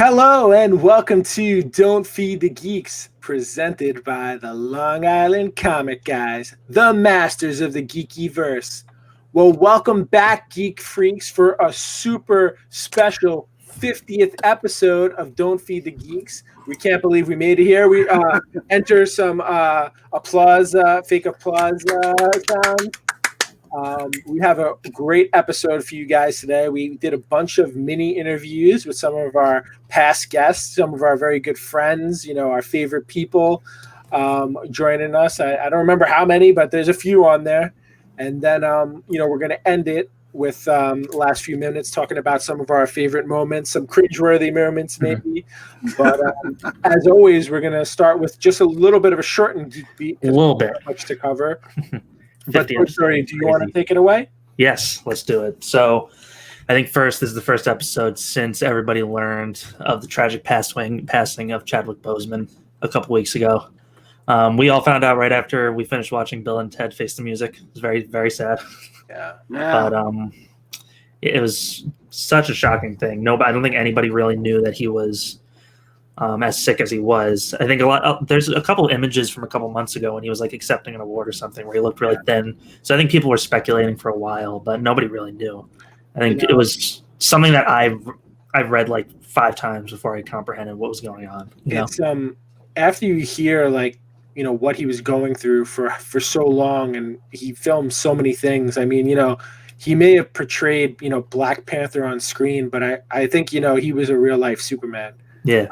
Hello and welcome to Don't Feed the Geeks, presented by the Long Island Comic Guys, the masters of the geeky verse. Well, welcome back, geek freaks, for a super special 50th episode of Don't Feed the Geeks. We can't believe we made it here. We enter some applause, fake applause sound. We have a great episode for you guys today. We did a bunch of mini interviews with some of our past guests, some of our very good friends, our favorite people joining us. I don't remember how many, but there's a few on there. And then, we're going to end it with the last few minutes talking about some of our favorite moments, some cringeworthy moments maybe. But as always, we're going to start with just a little bit of a shortened geek beat. A little bit. Much to cover. But Story, do you want to take it away? Yes, let's do it. So I think this is the first episode since everybody learned of the tragic passing of Chadwick Boseman a couple weeks ago. We all found out right after we finished watching Bill and Ted Face the Music. It was very, very sad. Yeah. But it was such a shocking thing. I don't think anybody really knew that he was as sick as he was. I think there's a couple of images from a couple months ago when he was like accepting an award or something where he looked really thin. So I think people were speculating for a while, but nobody really knew. I think it was something that I've read like 5 times before I comprehended what was going on. It's after you hear what he was going through for so long, and he filmed so many things. I mean, he may have portrayed Black Panther on screen, but I think he was a real life Superman. Yeah,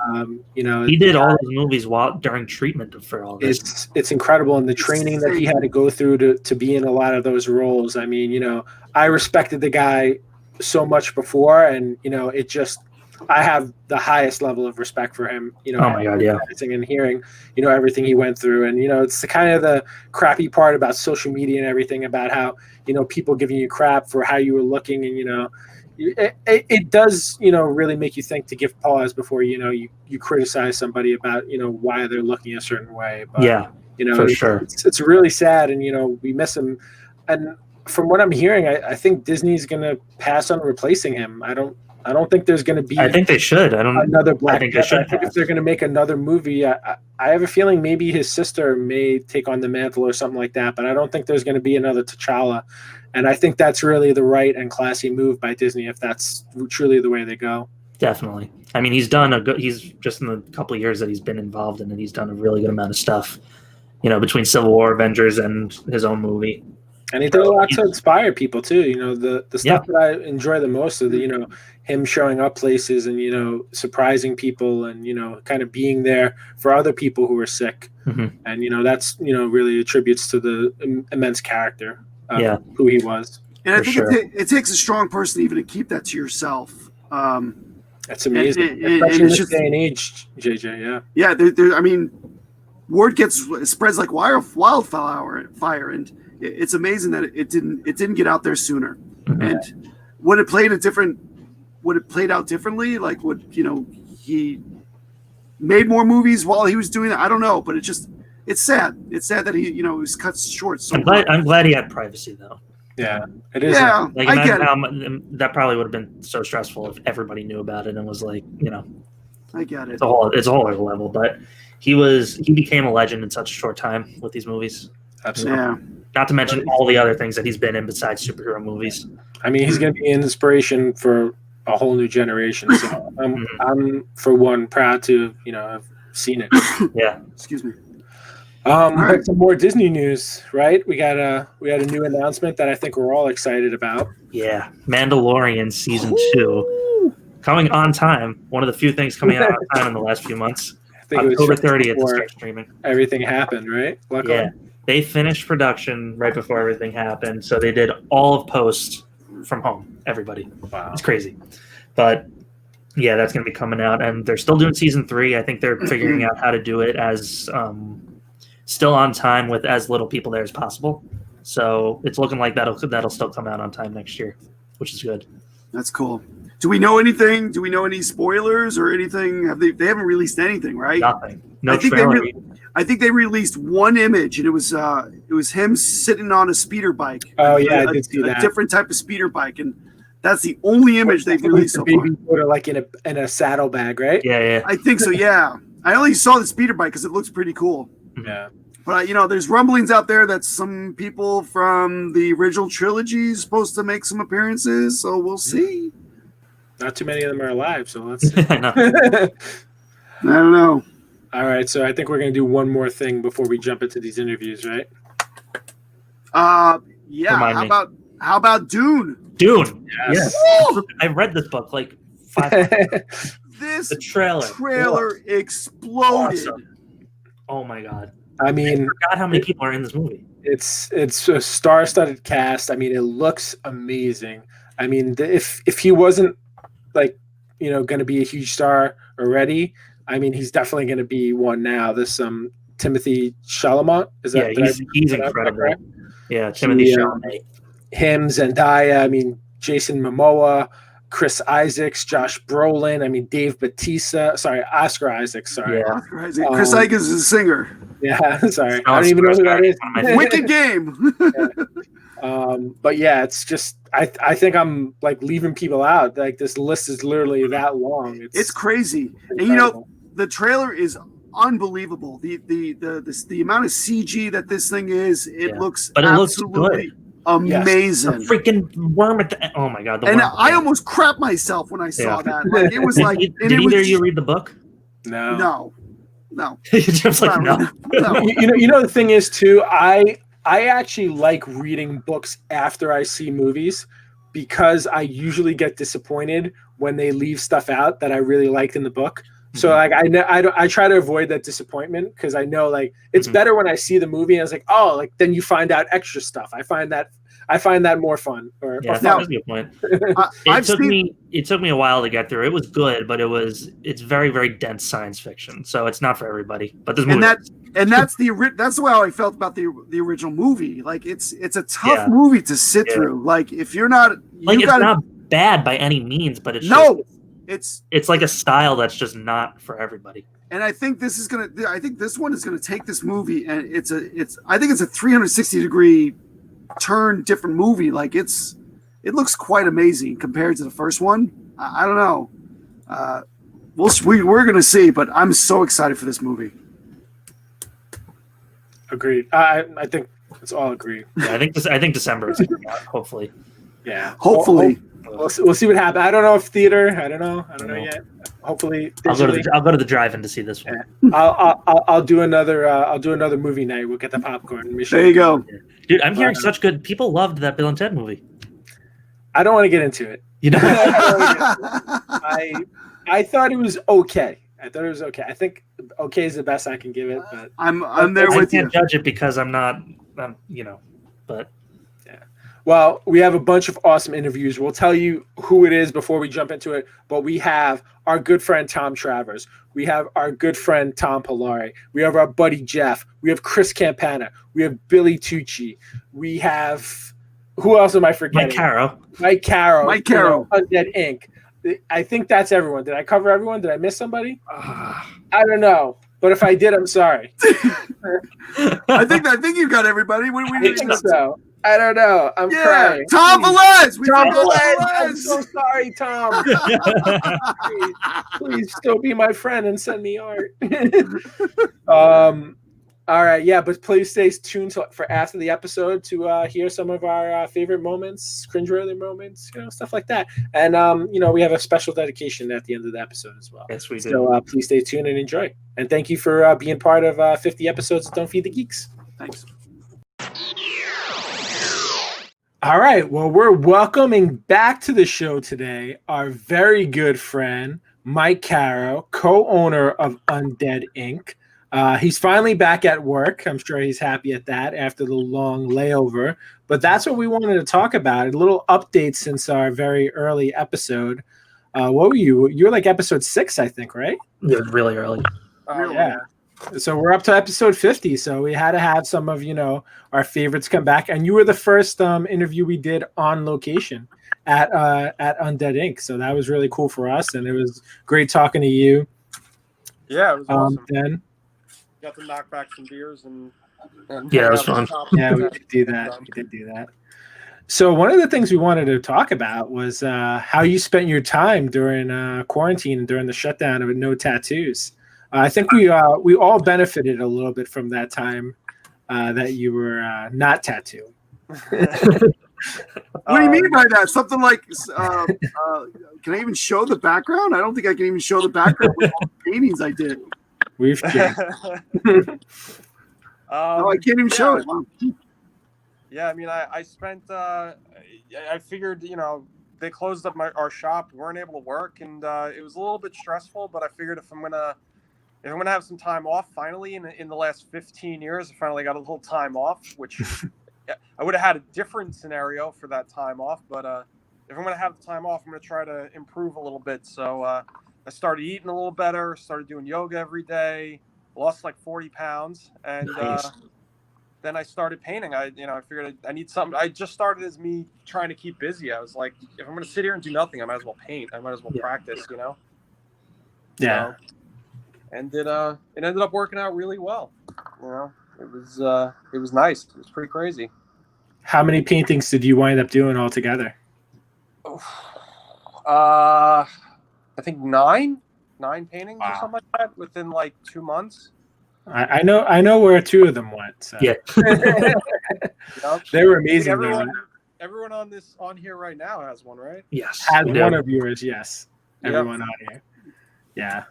he did all those movies during treatment for all this. It's incredible, and the training that he had to go through to be in a lot of those roles. I mean, I respected the guy so much before, and I have the highest level of respect for him. Oh my God, yeah. And hearing, everything he went through, and it's the kind of the crappy part about social media and everything about how people giving you crap for how you were looking, and it does really make you think to give pause before you criticize somebody about why they're looking a certain way. But, yeah, for sure. It's really sad, and we miss him. And from what I'm hearing, I think Disney's going to pass on replacing him. I don't think there's going to be. I think they should. Another Black Panther. I think if they're going to make another movie, I have a feeling maybe his sister may take on the mantle or something like that. But I don't think there's going to be another T'Challa, and I think that's really the right and classy move by Disney if that's truly the way they go. Definitely. I mean, he's just in the couple of years that he's been involved in it, he's done a really good amount of stuff. Between Civil War, Avengers, and his own movie. And he did a lot to inspire people too. The stuff that I enjoy the most is him showing up places and surprising people and kind of being there for other people who are sick. Mm-hmm. And that's really attributes to the immense character of who he was. And I think it takes a strong person even to keep that to yourself. That's amazing, especially in this day and age, JJ. Yeah. I mean, word spreads like wildfire, and it's amazing that it didn't get out there sooner. Mm-hmm. And would it played out differently? Like he made more movies while he was doing that? I don't know, but it's sad. It's sad that he was cut short. So I'm glad he had privacy though. Yeah, it is. Yeah, I get it. That probably would have been so stressful if everybody knew about it and was like, I get it. It's a whole other level, but he became a legend in such a short time with these movies. Absolutely. Yeah. Not to mention all the other things that he's been in besides superhero movies. I mean, he's going to be an inspiration for a whole new generation. So I'm for one proud to have seen it. Yeah. Excuse me. But some more Disney news, right? We got a new announcement that I think we're all excited about. Yeah, Mandalorian season 2 coming on time. One of the few things coming out on time in the last few months. I think October 30th to start streaming. Everything happened, right? Luckily. Yeah, they finished production right before everything happened, so they did all of post from home. Everybody, wow, it's crazy, but. Yeah, that's going to be coming out, and they're still doing season 3. I think they're figuring out how to do it as still on time with as little people there as possible. So it's looking like that'll still come out on time next year, which is good. That's cool. Do we know anything? Do we know any spoilers or anything? They haven't released anything, right? Nothing. No trailer. I think they released one image, and it was him sitting on a speeder bike. Oh yeah, I did see that. A different type of speeder bike, and That's the only image they've released so far. Baby Yoda, like in a saddlebag, right? Yeah. I think so. Yeah, I only saw the speeder bike because it looks pretty cool. Yeah. But there's rumblings out there that some people from the original trilogy is supposed to make some appearances. So we'll see. Not too many of them are alive, so let's see. I know. I don't know. All right, so I think we're gonna do one more thing before we jump into these interviews, right? Yeah. Remind me. How about Dune? Dune. Yes. Yes. I read this book like 5 months ago. This The trailer exploded. Awesome. Oh my god. I mean, I forgot how many people are in this movie. it's a star-studded cast. I mean, it looks amazing. I mean, if he wasn't like going to be a huge star already, I mean, he's definitely going to be one now. This Timothy Chalamet, is that? He's incredible. Yeah, Timothy Chalamet. Him, Zendaya. I mean, Jason Momoa, Chris Isaacs, Josh Brolin. I mean, Dave Bautista. Sorry, Oscar Isaac. Sorry. Yeah. Chris Isaac is a singer. Yeah. Sorry, I don't even know who that is. Wicked Game. But yeah, it's just I think I'm like leaving people out. Like this list is literally that long. It's crazy. incredible. And the trailer is unbelievable. The amount of CG that this thing is, it looks absolutely amazing. Yes. The freaking worm at the oh my god! And I almost crapped myself when I saw that. Like it was like. Did either of you read the book? No. Just like no. You know the thing is too. I actually like reading books after I see movies because I usually get disappointed when they leave stuff out that I really liked in the book. So like I try to avoid that disappointment because I know like it's better when I see the movie and it's like, oh, like then you find out extra stuff. I find that more fun. Or that's a good point. It took me a while to get through. It was good, but it's very, very dense science fiction. So it's not for everybody. But this movie that's how I felt about the original movie. Like it's a tough movie to sit through. Like if you're not it's not bad by any means, but it's like a style that's just not for everybody. And I think this one is gonna take this movie and I think it's a 360-degree turn different movie. Like it looks quite amazing compared to the first one. I don't know. We're gonna see, but I'm so excited for this movie. Agreed. I think it's all agreed. Yeah, I think December is coming out, hopefully. Yeah, hopefully. We'll see what happens. I don't know if theater. I don't know yet. Hopefully, I'll go to the drive-in to see this one. Yeah. I'll do another movie night. We'll get the popcorn. There you go, dude. I'm hearing such good. People loved that Bill and Ted movie. I don't want to get into it. You know, I thought it was okay. I think okay is the best I can give it. But I'm there with you. I can't judge it because I'm not. But. Well, we have a bunch of awesome interviews. We'll tell you who it is before we jump into it. But we have our good friend Tom Travers. We have our good friend Tom Pilari. We have our buddy Jeff. We have Chris Campana. We have Billy Tucci. We have who else am I forgetting? Mike Caro. Undead Inc. I think that's everyone. Did I cover everyone? Did I miss somebody? I don't know. But if I did, I'm sorry. I think you got everybody. I think so. I don't know. I'm crying. Tom Velez! Tom Velez! I'm so sorry, Tom. Please still be my friend and send me art. All right, yeah, but please stay tuned for after the episode to hear some of our favorite moments, cringeworthy moments, stuff like that. And, we have a special dedication at the end of the episode as well. Yes, we do. So please stay tuned and enjoy. And thank you for being part of 50 episodes of Don't Feed the Geeks. Thanks. All right. Well, we're welcoming back to the show today our very good friend, Mike Caro, co-owner of Undead Inc. He's finally back at work. I'm sure he's happy at that after the long layover. But that's what we wanted to talk about. A little update since our very early episode. What were you? You were like episode 6, I think, right? Yeah, really early. Yeah. So we're up to episode 50. So we had to have some of, our favorites come back. And you were the first interview we did on location at Undead Inc. So that was really cool for us. And it was great talking to you. Yeah, it was awesome. Then got to knock back some beers and yeah, it was fun. Yeah, we did do that. We did do that. So one of the things we wanted to talk about was how you spent your time during quarantine and during the shutdown with no tattoos. I think we all benefited a little bit from that time that you were not tattooed. What do you mean by that? Something like, can I even show the background? I don't think I can even show the background with all the paintings I did. We've No, I can't even show it. Wow. Yeah, I mean, I spent. I figured, they closed up our shop. We weren't able to work, and it was a little bit stressful. But I figured if I'm gonna have some time off, finally in the last 15 years, I finally got a little time off, which I would have had a different scenario for that time off. But if I'm gonna have the time off, I'm gonna try to improve a little bit. So I started eating a little better. Started doing yoga every day. Lost like 40 pounds, and Nice. then I started painting. I figured I need something. I just started as me trying to keep busy. I was like, if I'm going to sit here and do nothing, I might as well paint. I might as well practice, Yeah. So, and it ended up working out really well. It was nice. It was pretty crazy. How many paintings did you wind up doing altogether? I think nine paintings Wow. or something like that within like 2 months. I know where two of them went. So. Yeah. They were amazing. Everyone on here right now has one, right? Yes. Had we do. one of yours, yes. Yep. Everyone on here. Yeah.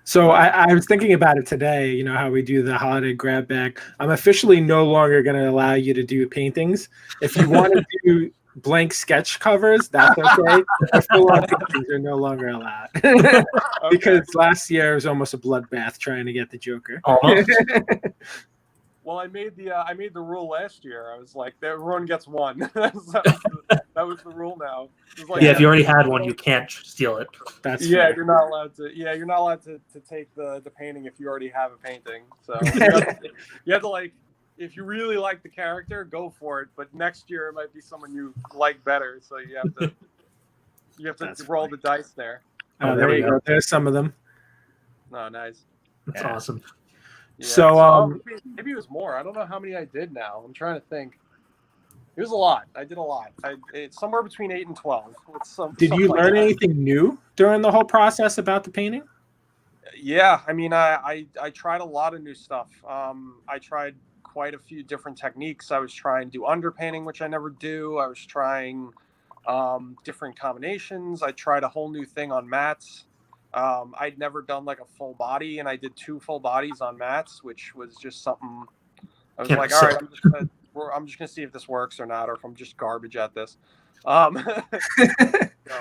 So I was thinking about it today, how we do the holiday grab bag. I'm officially no longer going to allow you to do paintings. If you want to do blank sketch covers, that's okay. But full-on paintings are no longer allowed. Because last year was almost a bloodbath trying to get the Joker. Almost. Well, I made the rule last year. I was like, everyone gets one. That was the rule now. It was like, Yeah, if you already had one, you can't steal it. That's yeah, fair. you're not allowed to. Yeah, you're not allowed to take the painting if you already have a painting. So you have to like, if you really like the character, go for it. But next year it might be someone you like better. So you have to That's roll funny. the dice there. Oh, there you go. There's some of them. Oh, nice. That's Yeah. awesome. Yeah. So, maybe it was more. I don't know how many I did now. I'm trying to think. It was a lot. I did a lot. It's somewhere between 8 and 12. Did you learn anything new during the whole process about the painting? Yeah, I mean, I tried a lot of new stuff. I tried quite a few different techniques. I was trying to do underpainting, which I never do. I was trying different combinations. I tried a whole new thing on mats. I'd never done like a full body, and I did 2 full bodies on mats, which was just something. I was like, all right, I'm just gonna see if this works or not, or if I'm just garbage at this.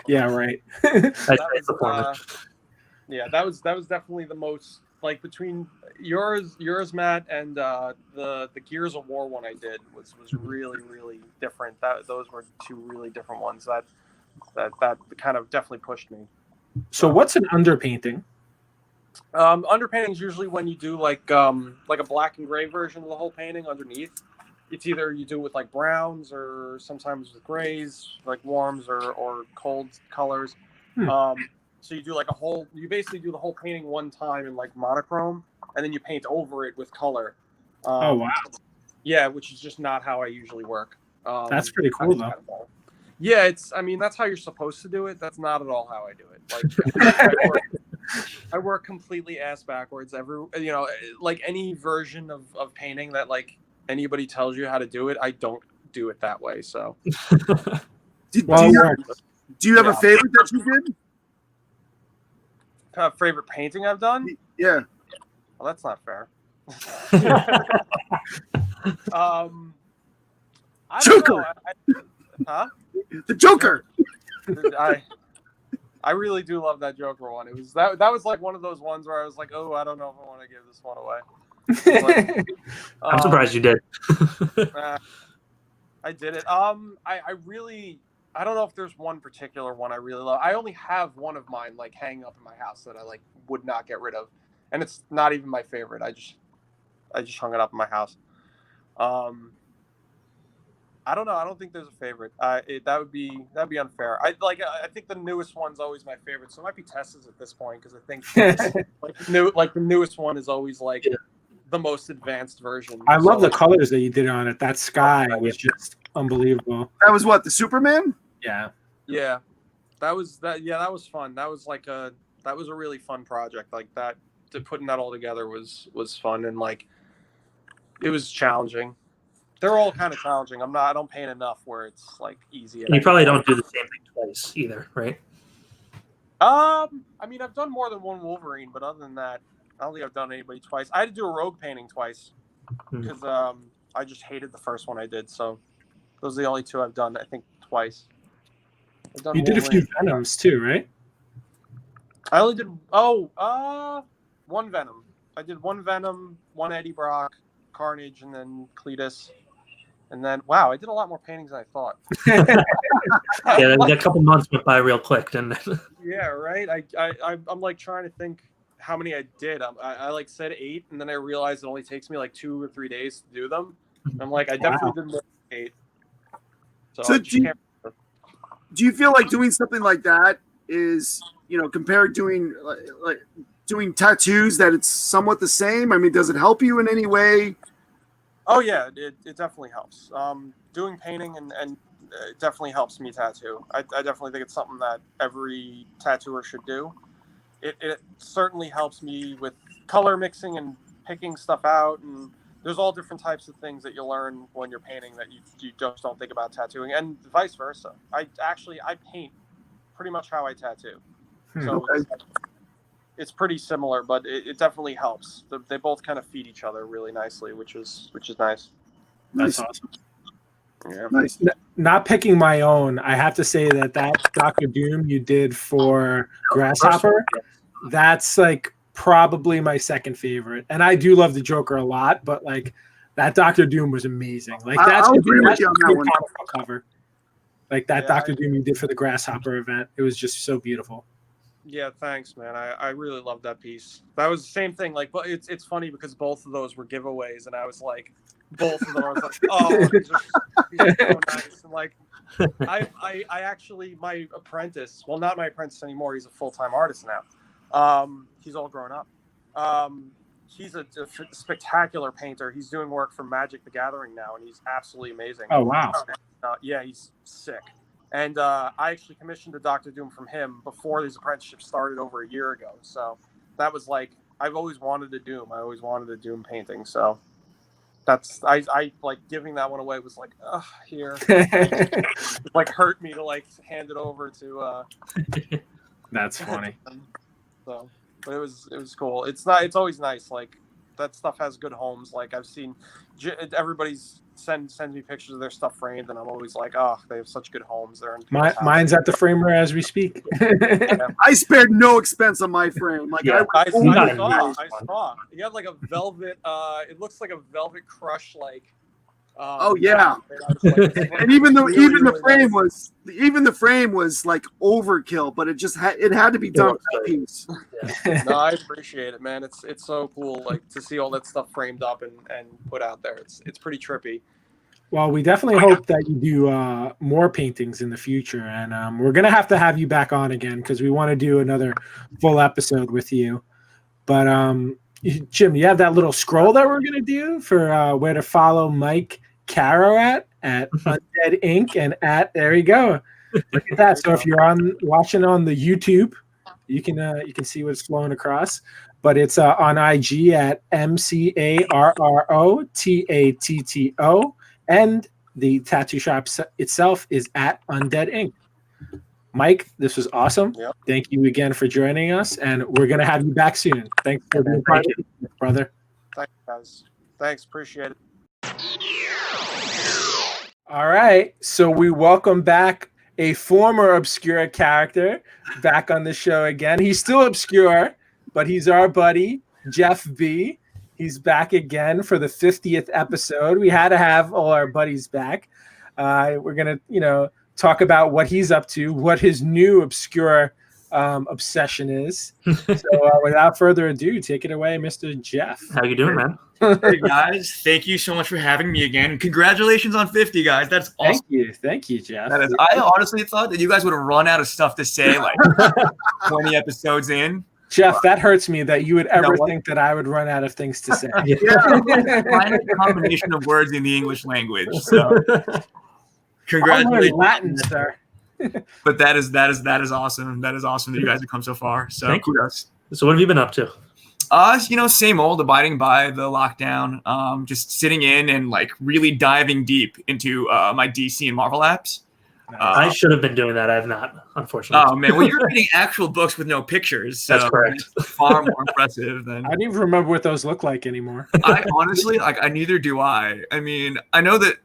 Yeah, right. That was definitely the most, like, between yours, Matt, and the Gears of War one I did was really, really different. Those were 2 really different ones that kind of definitely pushed me. So what's an underpainting? Underpainting is usually when you do like a black and gray version of the whole painting underneath. It's either you do it with like browns or sometimes with grays, like warms or cold colors. So you do like you basically do the whole painting one time in like monochrome, and then you paint over it with color. Oh, wow. Yeah, which is just not how I usually work. That's pretty cool, though. Yeah, that's how you're supposed to do it. That's not at all how I do it. Like, I work completely ass backwards. Like any version of painting that like anybody tells you how to do it, I don't do it that way. So, Do you have a favorite that you did? Favorite painting I've done? Yeah. Well, that's not fair. I don't know. Huh? The Joker. I really do love that Joker one. It was that was like one of those ones where I was like, oh, I don't know if I want to give this one away. I'm surprised you did. I did it. I don't know if there's one particular one I really love. I only have one of mine like hanging up in my house that I like would not get rid of, and it's not even my favorite. I just hung it up in my house. I don't know. I don't think there's a favorite. That'd be unfair. I think the newest one's always my favorite. So it might be Tessa's at this point because I think the newest one is always like the most advanced version. I love the colors that you did on it. That sky was just unbelievable. That was what, the Superman? Yeah. Yeah, that was fun. That was a really fun project. Like that, putting that all together was fun, and like it was challenging. They're all kind of challenging. I don't paint enough where it's like easy. You probably don't do the same thing twice either, right? I mean, I've done more than one Wolverine, but other than that, I don't think I've done anybody twice. I had to do a rogue painting twice because I just hated the first one I did. So those are the only two I've done. I think twice. I've done You did a few Wolverine. Venoms too, right? I only did one Venom. I did one Venom, one Eddie Brock, Carnage, and then Cletus. And then wow, I did a lot more paintings than I thought. Yeah, a couple months went by real quick, didn't it? Yeah, right. I'm like trying to think how many I did. I like said 8, and then I realized it only takes me like 2 or 3 days to do them. And I'm like, I definitely did more than 8. So do you feel like doing something like that is, compared doing like doing tattoos, that it's somewhat the same? I mean, does it help you in any way? Oh yeah, it definitely helps. Doing painting and it definitely helps me tattoo. I definitely think it's something that every tattooer should do. It certainly helps me with color mixing and picking stuff out, and there's all different types of things that you learn when you're painting that you just don't think about tattooing, and vice versa. I paint pretty much how I tattoo, so it's pretty similar, but it definitely helps. They both kind of feed each other really nicely, which is nice. That's awesome. Yeah. Nice. Not picking my own, I have to say that Dr. Doom you did for Grasshopper, that's like probably my second favorite. And I do love the Joker a lot, but like that Dr. Doom was amazing. Like that's a great cover. Like that Dr. Doom you did for the Grasshopper event, it was just so beautiful. Yeah, thanks, man. I really love that piece. That was the same thing. Like, but it's funny because both of those were giveaways, and I was like, both of them. I was like, oh, these are so nice. And like, I actually, my apprentice. Well, not my apprentice anymore. He's a full-time artist now. He's all grown up. He's a spectacular painter. He's doing work for Magic the Gathering now, and he's absolutely amazing. Oh wow. Yeah, he's sick. And I actually commissioned a Dr. Doom from him before his apprenticeship started over a year ago. So that was like, I've always wanted a Doom. I always wanted a Doom painting. So that's, I like giving that one away was like, here. It like hurt me to like hand it over to. That's funny. So, but it was cool. It's always nice. Like that stuff has good homes. Like I've seen everybody's sends me pictures of their stuff framed, and I'm always like, oh, they have such good homes. They're in mine's at the framer as we speak. I spared no expense on my frame. Like I saw. You have like a velvet. It looks like a velvet crush. Like. Oh yeah. And even the frame was like overkill, but it had to be done with that piece. Yeah. No, I appreciate it, man. It's so cool, like to see all that stuff framed up and put out there. It's pretty trippy. Well, we definitely hope that you do more paintings in the future, and we're gonna have to have you back on again because we want to do another full episode with you. But Jim, you have that little scroll that we're gonna do for where to follow Mike Caro at Undead Inc. and there you go. Look at that. So if you're watching on the YouTube, you can see what's flowing across. But it's on IG at MCARROTATTO, and the tattoo shop itself is at Undead Inc. Mike, this was awesome. Yep. Thank you again for joining us, and we're gonna have you back soon. Thanks for being part of it, brother. Thanks, guys. Thanks, appreciate it. All right, so we welcome back a former obscure character back on the show again. He's still obscure, but he's our buddy, Jeff B. He's back again for the 50th episode. We had to have all our buddies back. We're going to, talk about what he's up to, what his new obscure obsession is. So without further ado, take it away, Mr. Jeff. How you doing, man? Hey, guys. Thank you so much for having me again. Congratulations on 50, guys. That's awesome. Thank you, Jeff. I honestly thought that you guys would have run out of stuff to say like 20 episodes in. Jeff, that hurts me that you would ever think that I would run out of things to say. Yeah. Find a combination of words in the English language. So Congratulations. Latin, sir. But that is awesome. That is awesome that you guys have come so far. So Thank you. kudos. So what have you been up to? Same old, abiding by the lockdown. Just sitting in and like really diving deep into my DC and Marvel apps. I should have been doing that. I have not, unfortunately. Oh man, well you're reading actual books with no pictures. So That's correct. It's far more impressive than. I don't even remember what those look like anymore. I honestly I neither do I. I mean, I know that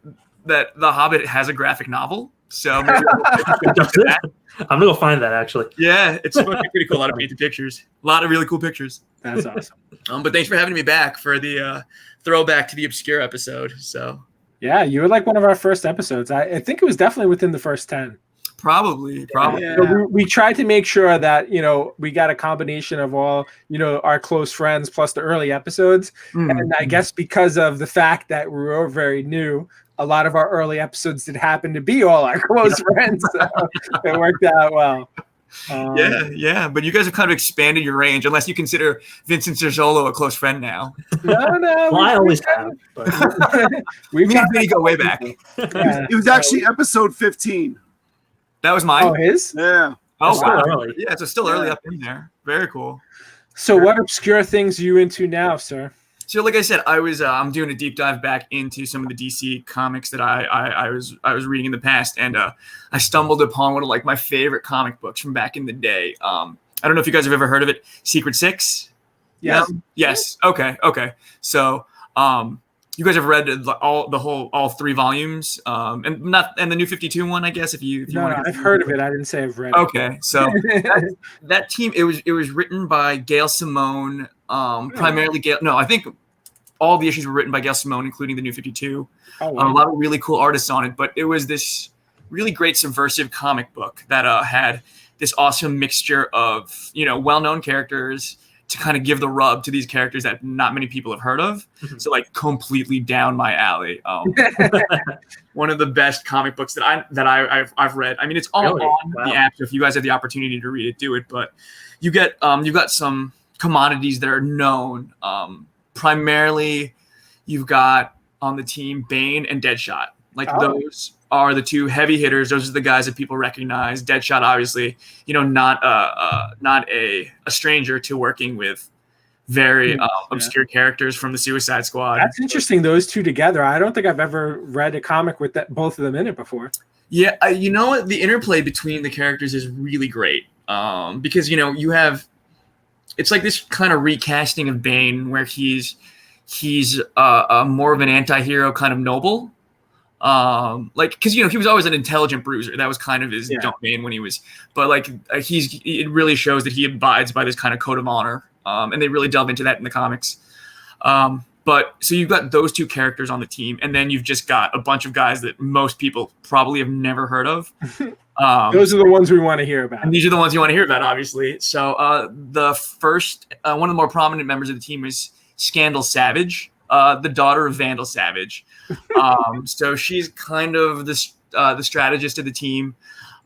The Hobbit has a graphic novel, so maybe I'm gonna go find that actually. yeah, it's fucking pretty cool. A lot of painted pictures, a lot of really cool pictures. That's awesome. But thanks for having me back for the throwback to the obscure episode. So Yeah, you were like one of our first episodes. I think it was definitely within the first 10. probably. Yeah. So we tried to make sure that, we got a combination of all, our close friends plus the early episodes. And I guess because of the fact that we were very new, a lot of our early episodes did happen to be all our close friends. So it worked out well. Yeah, but you guys have kind of expanded your range, unless you consider Vincent Cerzolo a close friend now. No. Well, I always have. But We've Me and Vinny go way back. Yeah. It was actually episode 15. That was mine. Oh, his? Yeah. Oh, still wow. early. Yeah, so still early up in there. Very cool. So what obscure things are you into now, sir? So, like I said, I'm doing a deep dive back into some of the DC comics that I was reading in the past, and I stumbled upon one of like my favorite comic books from back in the day. I don't know if you guys have ever heard of it, Secret Six. Yes. No? Yes. Okay. So, you guys have read all 3 volumes, and the New 52 one, I guess. If you No, want to I've heard of it. I didn't say I've read Okay, so that team it was written by Gail Simone, primarily Gail. No, I think all the issues were written by Gail Simone, including the New 52. Oh, A wow. lot of really cool artists on it, but it was this really great subversive comic book that had this awesome mixture of well-known characters to kind of give the rub to these characters that not many people have heard of. So like completely down my alley. One of the best comic books that I've read. I mean, it's all Really? on Wow. the app. So if you guys have the opportunity to read it, do it. But you got some commodities that are known. Primarily, you've got on the team Bane and Deadshot. Like those are the 2 heavy hitters. Those are the guys that people recognize. Deadshot, obviously, not a stranger to working with very obscure characters from the Suicide Squad. That's interesting, those 2 together. I don't think I've ever read a comic with both of them in it before. Yeah, the interplay between the characters is really great. Because you have, it's like this kind of recasting of Bane where he's more of an anti-hero kind of noble. Because he was always an intelligent bruiser. That was kind of his domain when he was. But like it really shows that he abides by this kind of code of honor. And they really delve into that in the comics. But so you've got those 2 characters on the team, and then you've just got a bunch of guys that most people probably have never heard of. Those are the ones we want to hear about. And these are the ones you want to hear about, obviously. So the first, one of the more prominent members of the team is Scandal Savage, the daughter of Vandal Savage. So she's kind of the strategist of the team.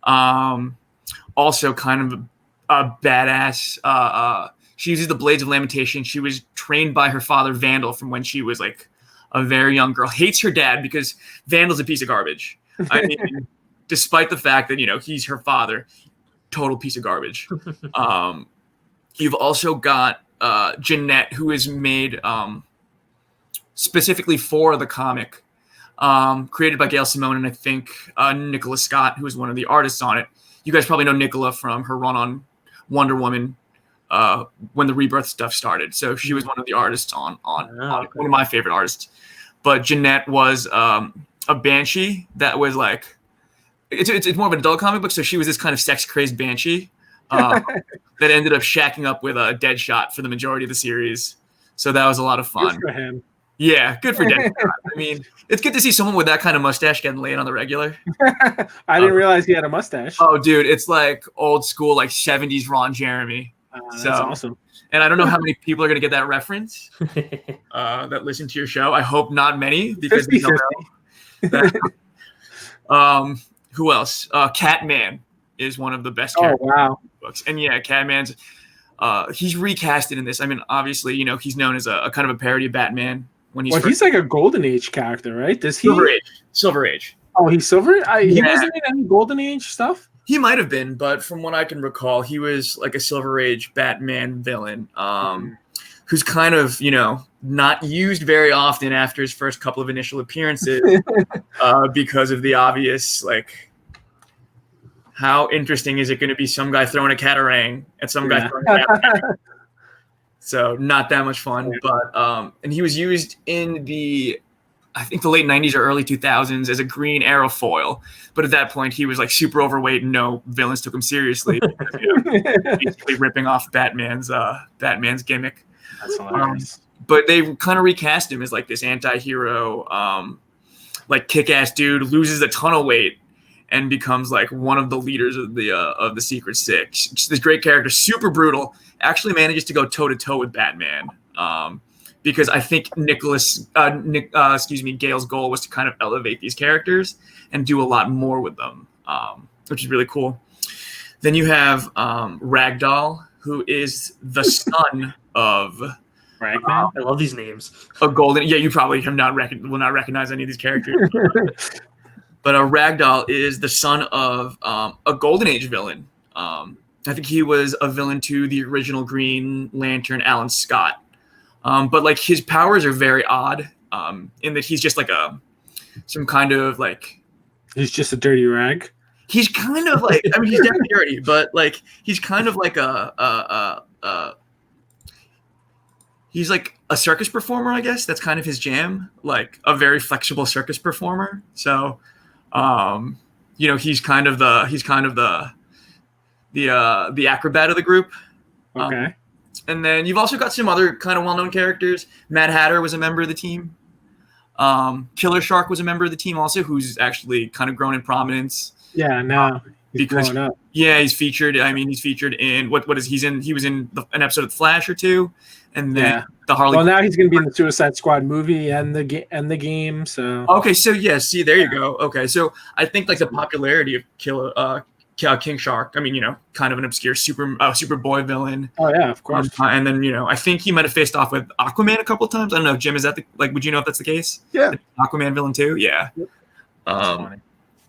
Also kind of a badass. She uses the Blades of Lamentation. She was trained by her father, Vandal, from when she was like a very young girl. Hates her dad because Vandal's a piece of garbage. I mean, despite the fact that, he's her father, total piece of garbage. You've also got Jeanette, who is made specifically for the comic, created by Gail Simone and I think Nicola Scott, who is one of the artists on it. You guys probably know Nicola from her run on Wonder Woman when the Rebirth stuff started. So she was one of the artists on one of my favorite artists. But Jeanette was a banshee that was like, it's more of an adult comic book. So she was this kind of sex crazed banshee that ended up shacking up with a Deadshot for the majority of the series. So that was a lot of fun. Good for him. Yeah, good for Deadshot. I mean, it's good to see someone with that kind of mustache getting laid on the regular. I didn't realize he had a mustache. Oh, dude, it's like old school, like 70s Ron Jeremy. That's awesome. And I don't know how many people are going to get that reference that listen to your show. I hope not many, because we don't know. Who else? Catman is one of the best characters in the books. And yeah, Catman's he's recasted in this. I mean, obviously, he's known as a kind of a parody of Batman when he's he's like a Golden Age character, right? Does he? Silver Age. Oh, he's silver. He Yeah. wasn't in any Golden Age stuff. He might have been, but from what I can recall, he was like a Silver Age Batman villain, who's kind of, not used very often after his first couple of initial appearances because of the obvious, like, how interesting is it going to be some guy throwing a Catarang at some guy throwing a Catarang? So not that much fun, but and he was used in I think the late 90s or early 2000s as a Green Arrow foil. But at that point, he was like super overweight and no villains took him seriously. Basically ripping off Batman's gimmick. That's hilarious. But they kind of recast him as like this anti-hero, like kick-ass dude, loses a ton of weight and becomes like one of the leaders of the Secret Six. Just this great character, super brutal, actually manages to go toe-to-toe with Batman. Because I think Gale's goal was to kind of elevate these characters and do a lot more with them, which is really cool. Then you have Ragdoll, who is the son of Ragman. I love these names. A golden. Yeah, you probably will not recognize any of these characters. But Ragdoll is the son of a Golden Age villain. I think he was a villain to the original Green Lantern, Alan Scott. But like his powers are very odd in that he's just like some kind of like. He's just a dirty rag. He's kind of like, I mean, he's definitely dirty, but like he's kind of like he's like a circus performer, I guess. That's kind of his jam, like a very flexible circus performer. So, he's kind of the acrobat of the group. Okay. And then you've also got some other kind of well-known characters. Mad Hatter was a member of the team. Killer Shark was a member of the team also, who's actually kind of grown in prominence. Yeah, now he's because blown up. Yeah, he's featured. I mean, he's featured in what is he's in? He was in an episode of The Flash or two, and then the Harley. Well, now he's going to be in the Suicide Squad movie and the game. So okay, so yeah, see, there you go. Okay, so I think like the popularity of King Shark. I mean, kind of an obscure Superboy villain. Oh yeah, of course. And then I think he might have faced off with Aquaman a couple of times. I don't know, Jim. Is that would you know if that's the case? Yeah, Aquaman villain too. Yeah. Yep.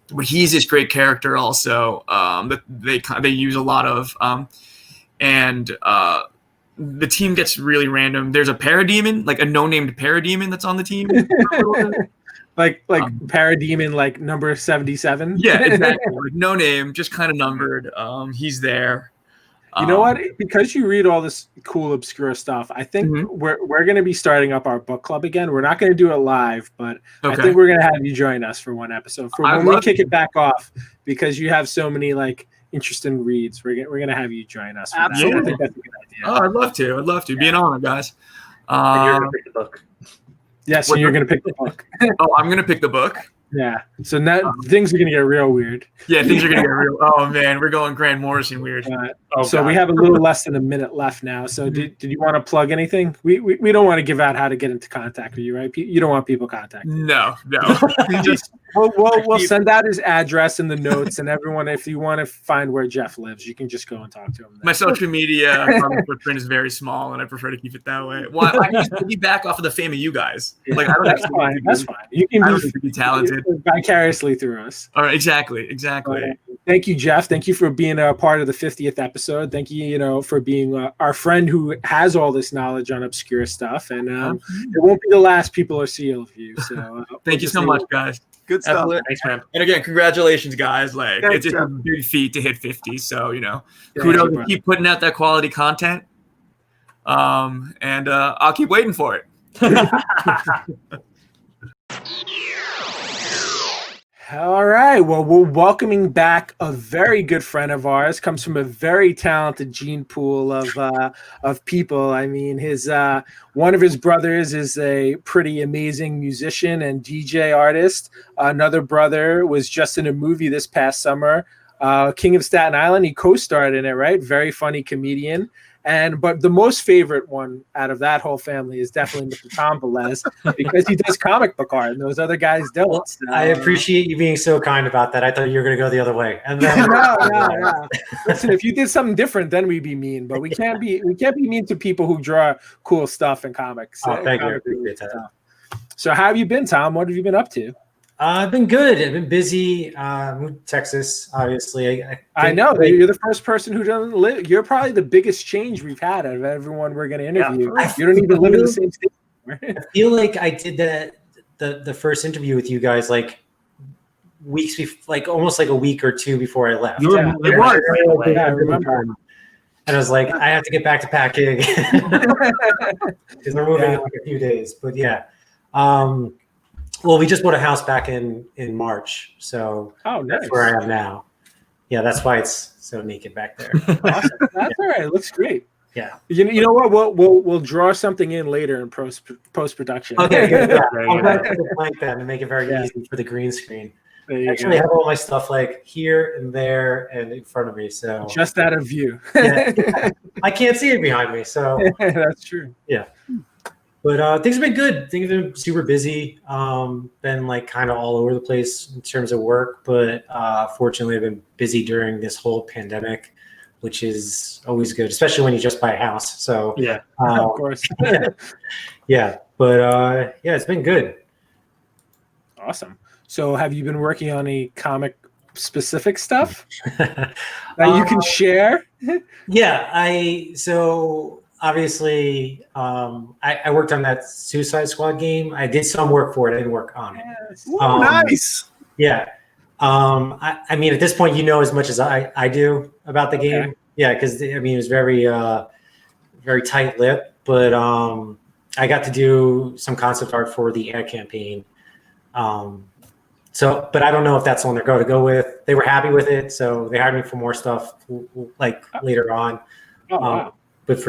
But he's this great character also that they use a lot of, and the team gets really random. There's a parademon, like a no-named parademon that's on the team. like parademon, like number 77. Yeah, exactly. Like no name, just kind of numbered. He's there. You know what? Because you read all this cool, obscure stuff, I think we're going to be starting up our book club again. We're not going to do it live, but I think we're going to have you join us for one episode. For when we kick it back off, because you have so many like interesting reads, we're going to have you join us. For Absolutely. that. I think that's a good idea. Oh, I'd love to. Yeah. Be an honor, guys. And you're going to pick the book. Yes, and you're going to pick the book. Oh, I'm going to pick the book. Yeah. So now things are going to get real weird. Yeah, things are going to get real. Oh, man. We're going Grant Morrison weird. So we have a little less than a minute left now. So did you want to plug anything? We don't want to give out how to get into contact with you, right? You don't want people contacting. No. We'll send out his address in the notes, and everyone, if you want to find where Jeff lives, you can just go and talk to him there. My social media footprint is very small, and I prefer to keep it that way. Well, I need to be back off of the fame of you guys. Like, I don't That's fine. That's fine. You can be talented vicariously through us. All right, exactly. Thank you, Jeff. Thank you for being a part of the 50th episode. Thank you, for being our friend who has all this knowledge on obscure stuff. And it won't be the last people will see of you. So thank you so much, guys. Good stuff. Absolutely. Thanks, man. And again, congratulations, guys. Like, Thanks, it's just Jeff. a big feat to hit 50. So, kudos to keep putting out that quality content. And I'll keep waiting for it. All right. Well, we're welcoming back a very good friend of ours. Comes from a very talented gene pool of people. I mean, his one of his brothers is a pretty amazing musician and DJ artist. Another brother was just in a movie this past summer, King of Staten Island. He co-starred in it, right? Very funny comedian. But the most favorite one out of that whole family is definitely Mr. Tom Velez, because he does comic book art and those other guys don't. Well, I appreciate you being so kind about that. I thought you were going to go the other way. And then No. Listen, if you did something different, then we'd be mean. But we can't be mean to people who draw cool stuff in comics. Oh, thank you. I appreciate that. So how have you been, Tom? What have you been up to? I've been good. I've been busy. Moved to Texas, obviously. I know you're the first person who doesn't live. You're probably the biggest change we've had out of everyone we're going to interview. Yeah, You don't even live in the same state anymore. I feel like I did the first interview with you guys like weeks before, like almost like a week or two before I left. You were Yeah, moving it was. right away. Yeah, I remember. And I was like, I have to get back to packing because we're moving in like a few days. But yeah, well, we just bought a house back in March, so Oh, nice. that's where I am now. Yeah, that's why it's so naked back there. Awesome. That's all right. It looks great. Yeah. You know what? We'll draw something in later in post production. Okay, good. Yeah. There I'm you going go. to put the blank pen and make it very Yeah. easy for the green screen. There I you actually go. have all my stuff like here and there and in front of me, so Just out of view. Yeah. I can't see it behind me. So, That's true. but things have been good. Things have been super busy. Been like kind of all over the place in terms of work, but fortunately, I've been busy during this whole pandemic, which is always good, especially when you just buy a house. So, Yeah. Of course. yeah. But yeah, it's been good. Awesome. So, have you been working on any comic specific stuff that you can share? Yeah, so obviously I worked on that Suicide Squad game. I did some work for it. I didn't work on it. Ooh, Um, nice. Yeah. I mean, at this point, you know as much as I do about the game. Okay. Yeah, because I mean, it was very very tight lip, but I got to do some concept art for the ad campaign. So, but I don't know if that's the one they're going to go with. They were happy with it, so they hired me for more stuff like later on. Oh, wow. But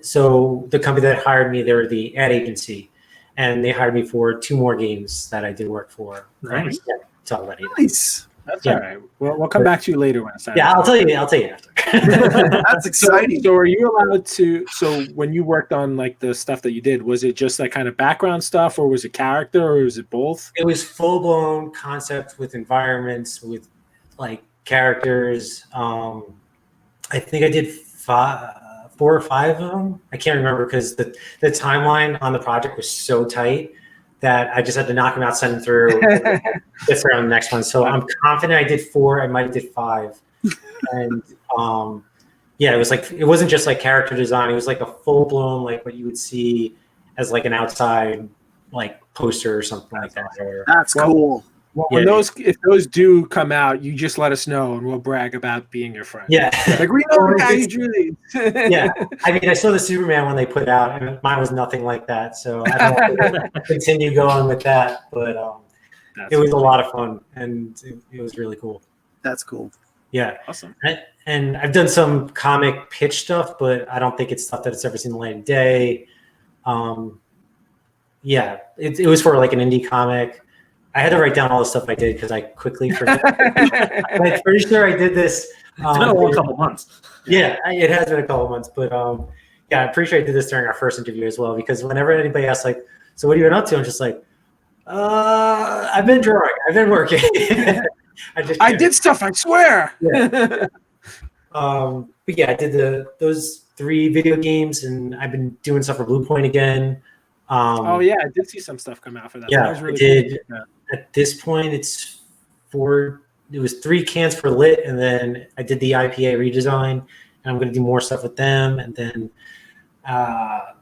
so the company that hired me, they were the ad agency, and they hired me for 2 more games that I did work for. Nice. Yeah, talk about it. Nice. That's Yeah. all right. We'll come back to you later when it's time. Yeah, I'll tell you after. That's exciting. So are you allowed to? So when you worked on like the stuff that you did, was it just like kind of background stuff, or was it character, or was it both? It was full blown concept with environments, with like characters. I think I did 4 or 5 of them. I can't remember because the timeline on the project was so tight that I just had to knock them out, send them through, get through on the next one. So I'm confident I did 4. I might have did 5, and yeah, it was like it wasn't just like character design. It was like a full blown like what you would see as like an outside like poster or something like that. Or, That's Well, cool. Well, Yeah. if those do come out, you just let us know and we'll brag about being your friend. yeah. Like we know the guy who drew these. Yeah, I mean, I saw the Superman when they put it out, and mine was nothing like that. So I don't know if continue going with that, but it was a lot of fun, and it was really cool. That's cool. Yeah, Awesome. and I've done some comic pitch stuff, but I don't think it's stuff that it's ever seen the light of day. Yeah, it was for like an indie comic. I had to write down all the stuff I did because I quickly forgot. I'm pretty sure I did this. It's been a long couple months. Yeah, it has been a couple of months, but yeah, I'm pretty sure I did this during our first interview as well. Because whenever anybody asks, like, "So what have you been up to?" I'm just like, "I've been drawing. I've been working." I did stuff. I swear. Yeah. But yeah, I did those 3 video games, and I've been doing stuff for Blue Point again. Oh yeah, I did see some stuff come out for that. Yeah, That was really I did. cool. At this point, it's 4. It was 3 cans for Lit, and then I did the IPA redesign, and I'm going to do more stuff with them, and then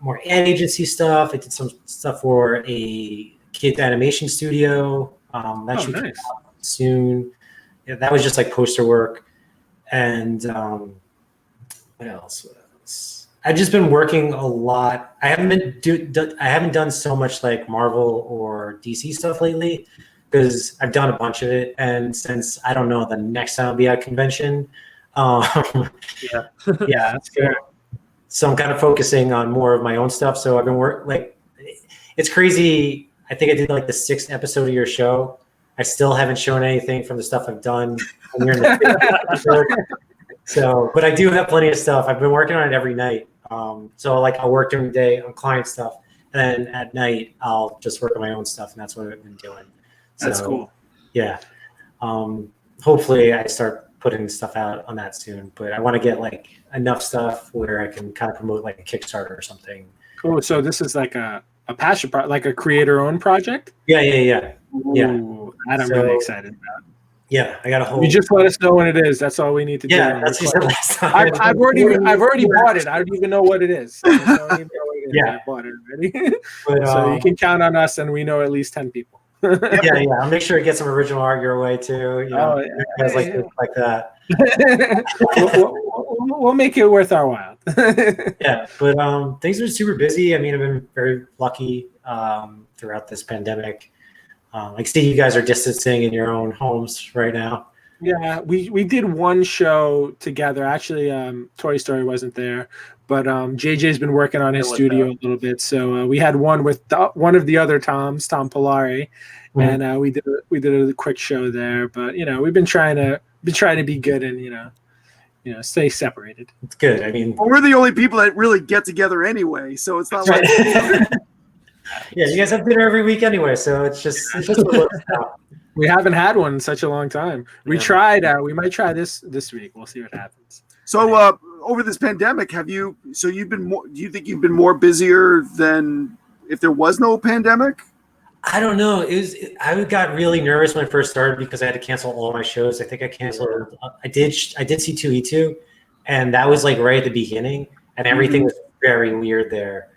more ad agency stuff. I did some stuff for a kids animation studio. That should come Nice. out soon. Yeah, that was just like poster work, and what else? I've just been working a lot. I haven't done so much like Marvel or DC stuff lately because I've done a bunch of it, and since I don't know the next time I'll be at a convention, Yeah. yeah, That's good. so I'm kind of focusing on more of my own stuff. So I've been it's crazy. I think I did like the 6th episode of your show. I still haven't shown anything from the stuff I've done. When you're in the 5th episode. So, but I do have plenty of stuff. I've been working on it every night. So like I'll work during the day on client stuff, and then at night I'll just work on my own stuff, and that's what I've been doing. That's So, cool. Yeah. Hopefully I start putting stuff out on that soon, but I want to get like enough stuff where I can kind of promote like a Kickstarter or something. Cool. So this is like a passion project, like a creator-owned project. Yeah. Yeah. Ooh, that I'm So- really excited about. Yeah, I got a whole. You just let us know when it is. That's all we need to do. yeah, that's what you said last time. I've already bought it. I don't even know what it is. I don't even know what it is. Yeah. I bought it already. But, So you can count on us, and we know at least 10 people. yeah. I'll make sure to get some original art your way too. You know, Oh, you guys like things like that. we'll make it worth our while. Yeah, but things have been super busy. I mean, I've been very lucky throughout this pandemic. Like, see, you guys are distancing in your own homes right now. Yeah, we did one show together. Actually, Toy Story wasn't there, but JJ's been working on his studio a little bit. So we had one with one of the other Toms, Tom Polari, Mhm. and we did a quick show there. But we've been trying to be good and stay separated. It's good. I mean, Well, we're the only people that really get together anyway, so it's not like yeah, you guys have dinner every week anyway, so it's just a little stuff. We haven't had one in such a long time. We Yeah. tried. We might try this week. We'll see what happens. So over this pandemic, you've been more? Do you think you've been more busier than if there was no pandemic? I don't know. I got really nervous when I first started because I had to cancel all my shows. I think I canceled. I did see 2E2, and that was like right at the beginning, and everything was very weird there.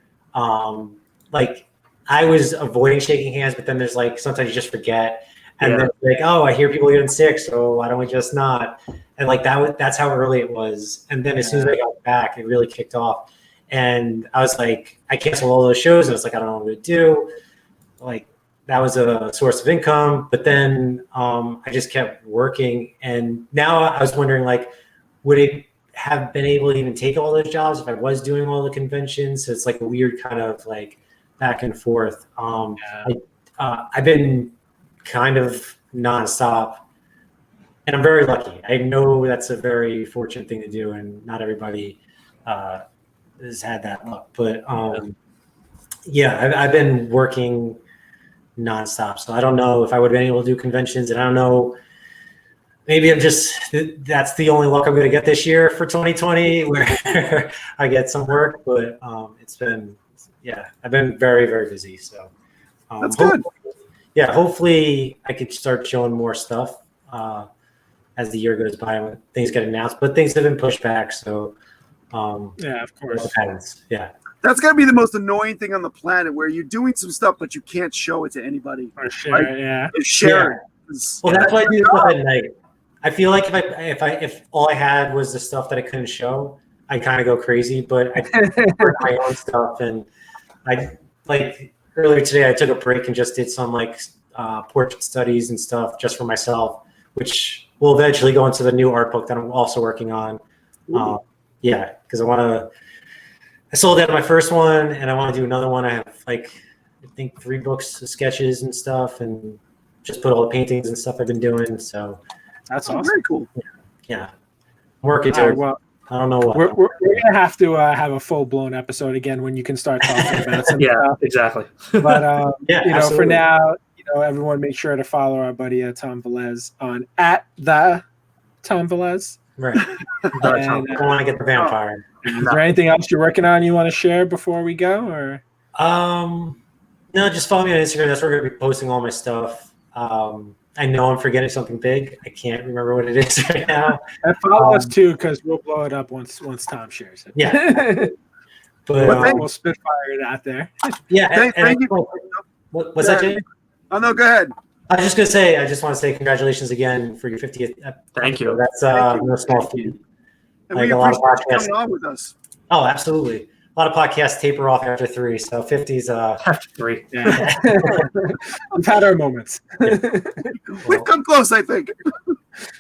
Like I was avoiding shaking hands, but then there's like sometimes you just forget, and then like, oh, I hear people getting sick, so why don't we just not? And like that's how early it was. And then as soon as I got back, it really kicked off, and I was like, I canceled all those shows, and I was like, I don't know what to do. Like that was a source of income, but then I just kept working, and now I was wondering, like, would it have been able to even take all those jobs if I was doing all the conventions? So it's like a weird kind of like back and forth. I've been kind of nonstop, and I'm very lucky. I know that's a very fortunate thing to do, and not everybody has had that luck. But I've been working nonstop, so I don't know if I would have been able to do conventions, and I don't know. Maybe that's the only luck I'm going to get this year for 2020, where I get some work. But I've been very, very busy. So That's good. Hopefully I could start showing more stuff as the year goes by when things get announced. But things have been pushed back, so Of course. it depends. Yeah. That's got to be the most annoying thing on the planet, where you're doing some stuff but you can't show it to anybody. For sure. Right? Yeah. Share it. Well, that's why I do stuff at night. I feel like if all I had was the stuff that I couldn't show, I kind of go crazy. But I work my own stuff, and I like earlier today I took a break and just did some like portrait studies and stuff just for myself, which will eventually go into the new art book that I'm also working on. Because I sold out my first one, and I want to do another one. I have like I think 3 books of sketches and stuff, and just put all the paintings and stuff I've been doing. So That's awesome. Very cool. yeah, I'm working All right, towards. well, I don't know what. we're gonna have to have a full blown episode again when you can start talking about some Yeah, stuff. exactly. But for absolutely. now, everyone make sure to follow our buddy Tom Velez on @the Tom Velez. Right. I And, don't want to get the vampire. is there anything else you're working on you want to share before we go, or? No, just follow me on Instagram. That's where we're gonna be posting all my stuff. I know I'm forgetting something big. I can't remember what it is right now. And follow us too, because we'll blow it up once Tom shares it. Yeah. But we'll spitfire it out there. yeah, Thank you. What's that, Jay? Oh no, go ahead. I was just gonna say, I just want to say congratulations again for your 50th episode. Thank you. That's no small feat. And Like we a lot of appreciate you podcasts. coming on with us. Oh, absolutely. A lot of podcasts taper off after 3, so 50's. After 3. Yeah. We've had our moments. We've come close, I think.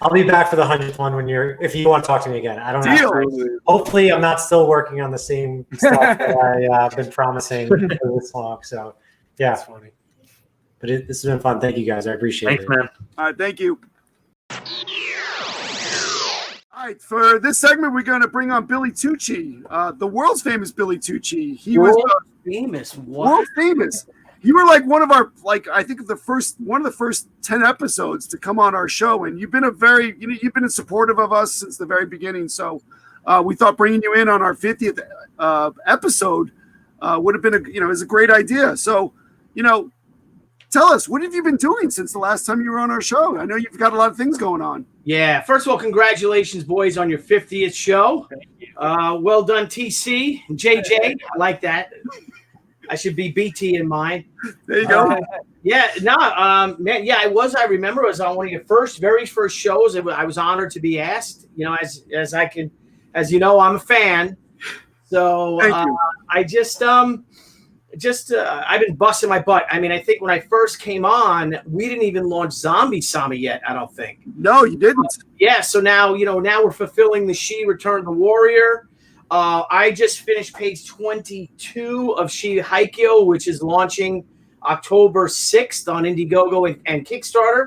I'll be back for the 100th one if you want to talk to me again. I don't Deal. know. Hopefully, I'm not still working on the same stuff that I've been promising for this long. So, yeah. That's funny. But this has been fun. Thank you guys. I appreciate Thanks, it. man. All right, thank you. All right, for this segment, we're going to bring on Billy Tucci, the world's famous Billy Tucci. He was Famous. What? world famous. You were like one of our, I think one of the first 10 episodes to come on our show, and you've been you've been supportive of us since the very beginning. So we thought bringing you in on our 50th episode would have been is a great idea. So, tell us, what have you been doing since the last time you were on our show? I know you've got a lot of things going on. Yeah. First of all, congratulations, boys, on your 50th show. Well done, TC and JJ. I like that. I should be BT in mine. There you go. Man, yeah, I remember it was on one of your very first shows. I was honored to be asked. You know, as you know, I'm a fan. So I just I've been busting my butt. I mean, I think when I first came on, we didn't even launch Zombie Sami yet, I don't think. No, you didn't. Yeah, so now we're fulfilling the She Return of the Warrior. I just finished page 22 of She Haikyou, which is launching October 6th on Indiegogo and Kickstarter.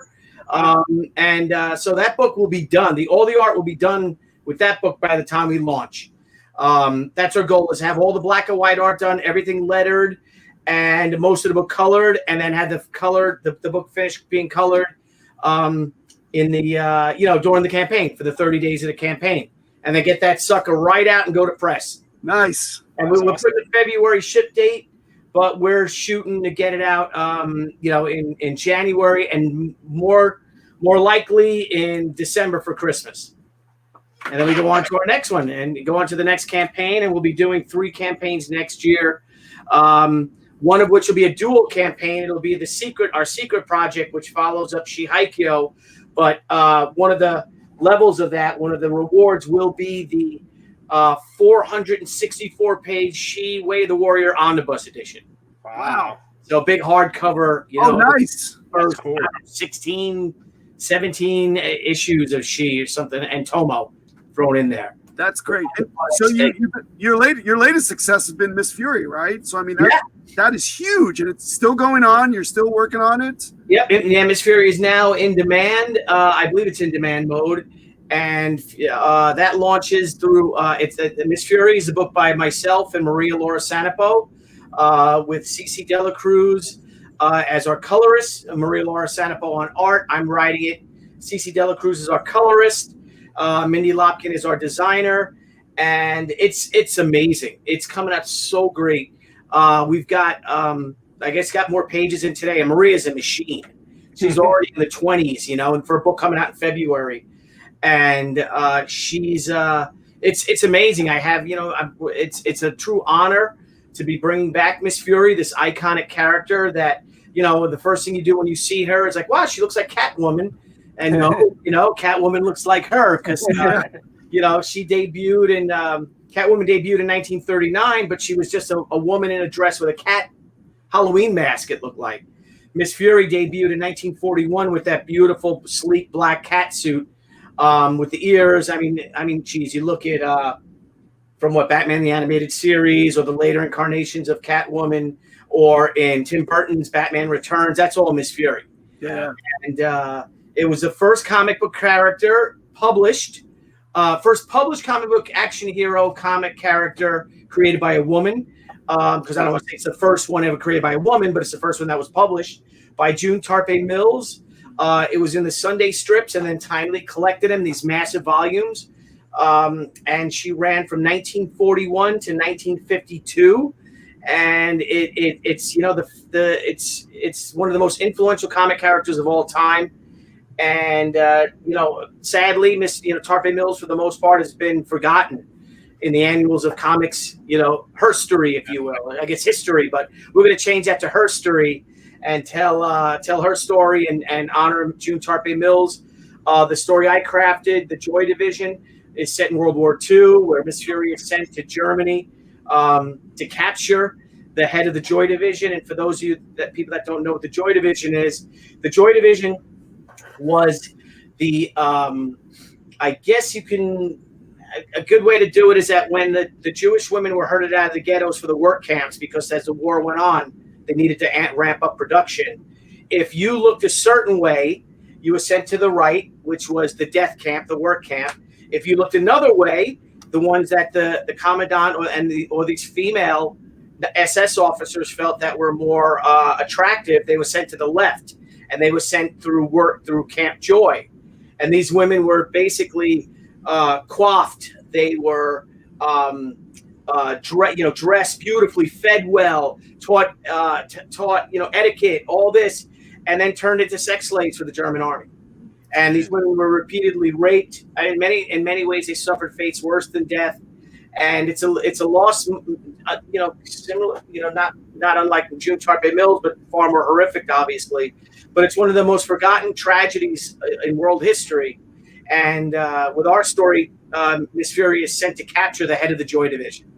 So that book will be done. All the art will be done with that book by the time we launch. That's our goal, is have all the black and white art done, everything lettered, and most of the book colored, and then have the book finished being colored in the during the campaign for the 30 days of the campaign, and then get that sucker right out and go to press. Nice. And we'll put the February ship date, but we're shooting to get it out in January, and more likely in December for Christmas. And then we go on to our next one and go on to the next campaign, and we'll be doing 3 campaigns next year. One of which will be a dual campaign. It'll be our secret project, which follows up She Haikyou. But one of the levels of that, one of the rewards will be the 464 page She Way of the Warrior Omnibus Edition. Wow. So big hardcover, nice. First cool. 16, 17 issues of She or something, and Tomo thrown in there. That's great. And so your latest success has been Miss Fury, right? So I mean, that is huge, and it's still going on. You're still working on it. Yep. Yeah, Miss Fury is now in demand. I believe it's in demand mode, and that launches through. Miss Fury is a book by myself and Maria Laura Sanapo, with CC Dela Cruz as our colorist. Maria Laura Sanapo on art. I'm writing it. CC Dela Cruz is our colorist. Mindy Lopkin is our designer, and it's amazing. It's coming out so great. We've got, got more pages in today, and Maria's a machine. She's already in the 20s, and for a book coming out in February, and she's it's amazing. I have, it's a true honor to be bringing back Miss Fury, this iconic character that, the first thing you do when you see her is like, wow, she looks like Catwoman. And Catwoman looks like her because she debuted in Catwoman debuted in 1939, but she was just a woman in a dress with a cat Halloween mask. It looked like. Miss Fury debuted in 1941 with that beautiful sleek black cat suit with the ears. I mean, geez, you look at from Batman the Animated Series or the later incarnations of Catwoman, or in Tim Burton's Batman Returns. That's all Miss Fury. Yeah, and. It was the first comic book character first published comic book action hero comic character created by a woman. Because I don't want to say it's the first one ever created by a woman, but it's the first one that was published by June Tarpe Mills. It was in the Sunday strips, and then Timely collected them, these massive volumes. And she ran from 1941 to 1952. And it's one of the most influential comic characters of all time. And sadly, Miss Tarpe Mills for the most part has been forgotten in the annuals of comics. Herstory, if you will. I guess history, but we're going to change that to herstory and tell her story and honor June Tarpe Mills. The story I crafted, the Joy Division, is set in World War II, where Miss Fury is sent to Germany to capture the head of the Joy Division. And for those of you people that don't know what the Joy Division is, the Joy Division was the I guess a good way to do it is that when the Jewish women were herded out of the ghettos for the work camps, because as the war went on, they needed to ramp up production. If you looked a certain way, you were sent to the right, which was the death camp, the work camp. If you looked another way, the ones that the commandant or these female SS officers felt that were more attractive, they were sent to the left. And they were sent through Camp Joy, and these women were basically coiffed. They were dressed beautifully, fed well, taught etiquette, all this, and then turned into sex slaves for the German army. And these women were repeatedly raped. In many ways, they suffered fates worse than death. And it's a loss, similar, not unlike June Tarpe Mills, but far more horrific, obviously. But it's one of the most forgotten tragedies in world history. And with our story, Miss Fury is sent to capture the head of the Joy Division,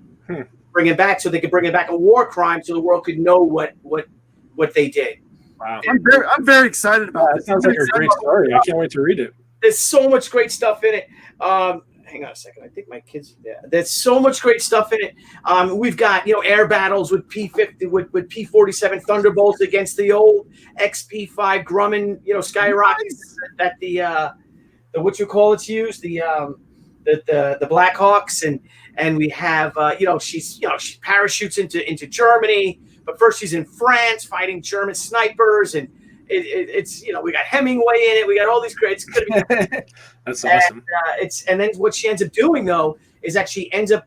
bring it back so they could bring it back a war crime, so the world could know what they did. Wow. I'm very excited about That sounds like a great story. I can't wait to read it. There's so much great stuff in it. Hang on a second. I think my kids. Yeah, there's so much great stuff in it. We've got air battles with P-50 with P-47 Thunderbolts against the old XP-5 Grumman skyrockets that the what you call it's used the Blackhawks and we have she parachutes into Germany, but first she's in France fighting German snipers and. It's we got Hemingway in it. We got all these great. It's gonna be that's awesome. And then what she ends up doing though is that she ends up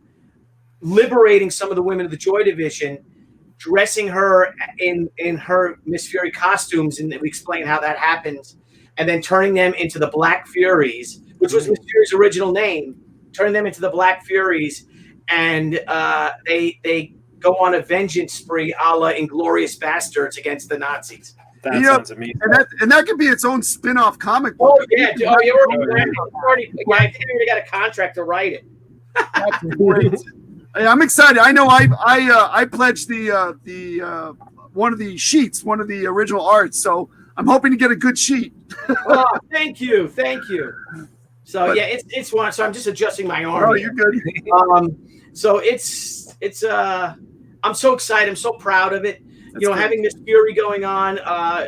liberating some of the women of the Joy Division, dressing her in her Miss Fury costumes, and we explain how that happens, and then turning them into the Black Furies, which was Miss Fury's original name. Turning them into the Black Furies, and they go on a vengeance spree, a la Inglourious Bastards against the Nazis. That sounds amazing. And that could be its own spin-off comic book. Oh yeah, I already got a contract to write it. Hey, I'm excited. I know I pledged the one of the sheets, one of the original arts. So I'm hoping to get a good sheet. Oh, thank you. So yeah, it's one. So I'm just adjusting my arm. Oh, you're good. So it's I'm so excited. I'm so proud of it. Having Miss Fury going on,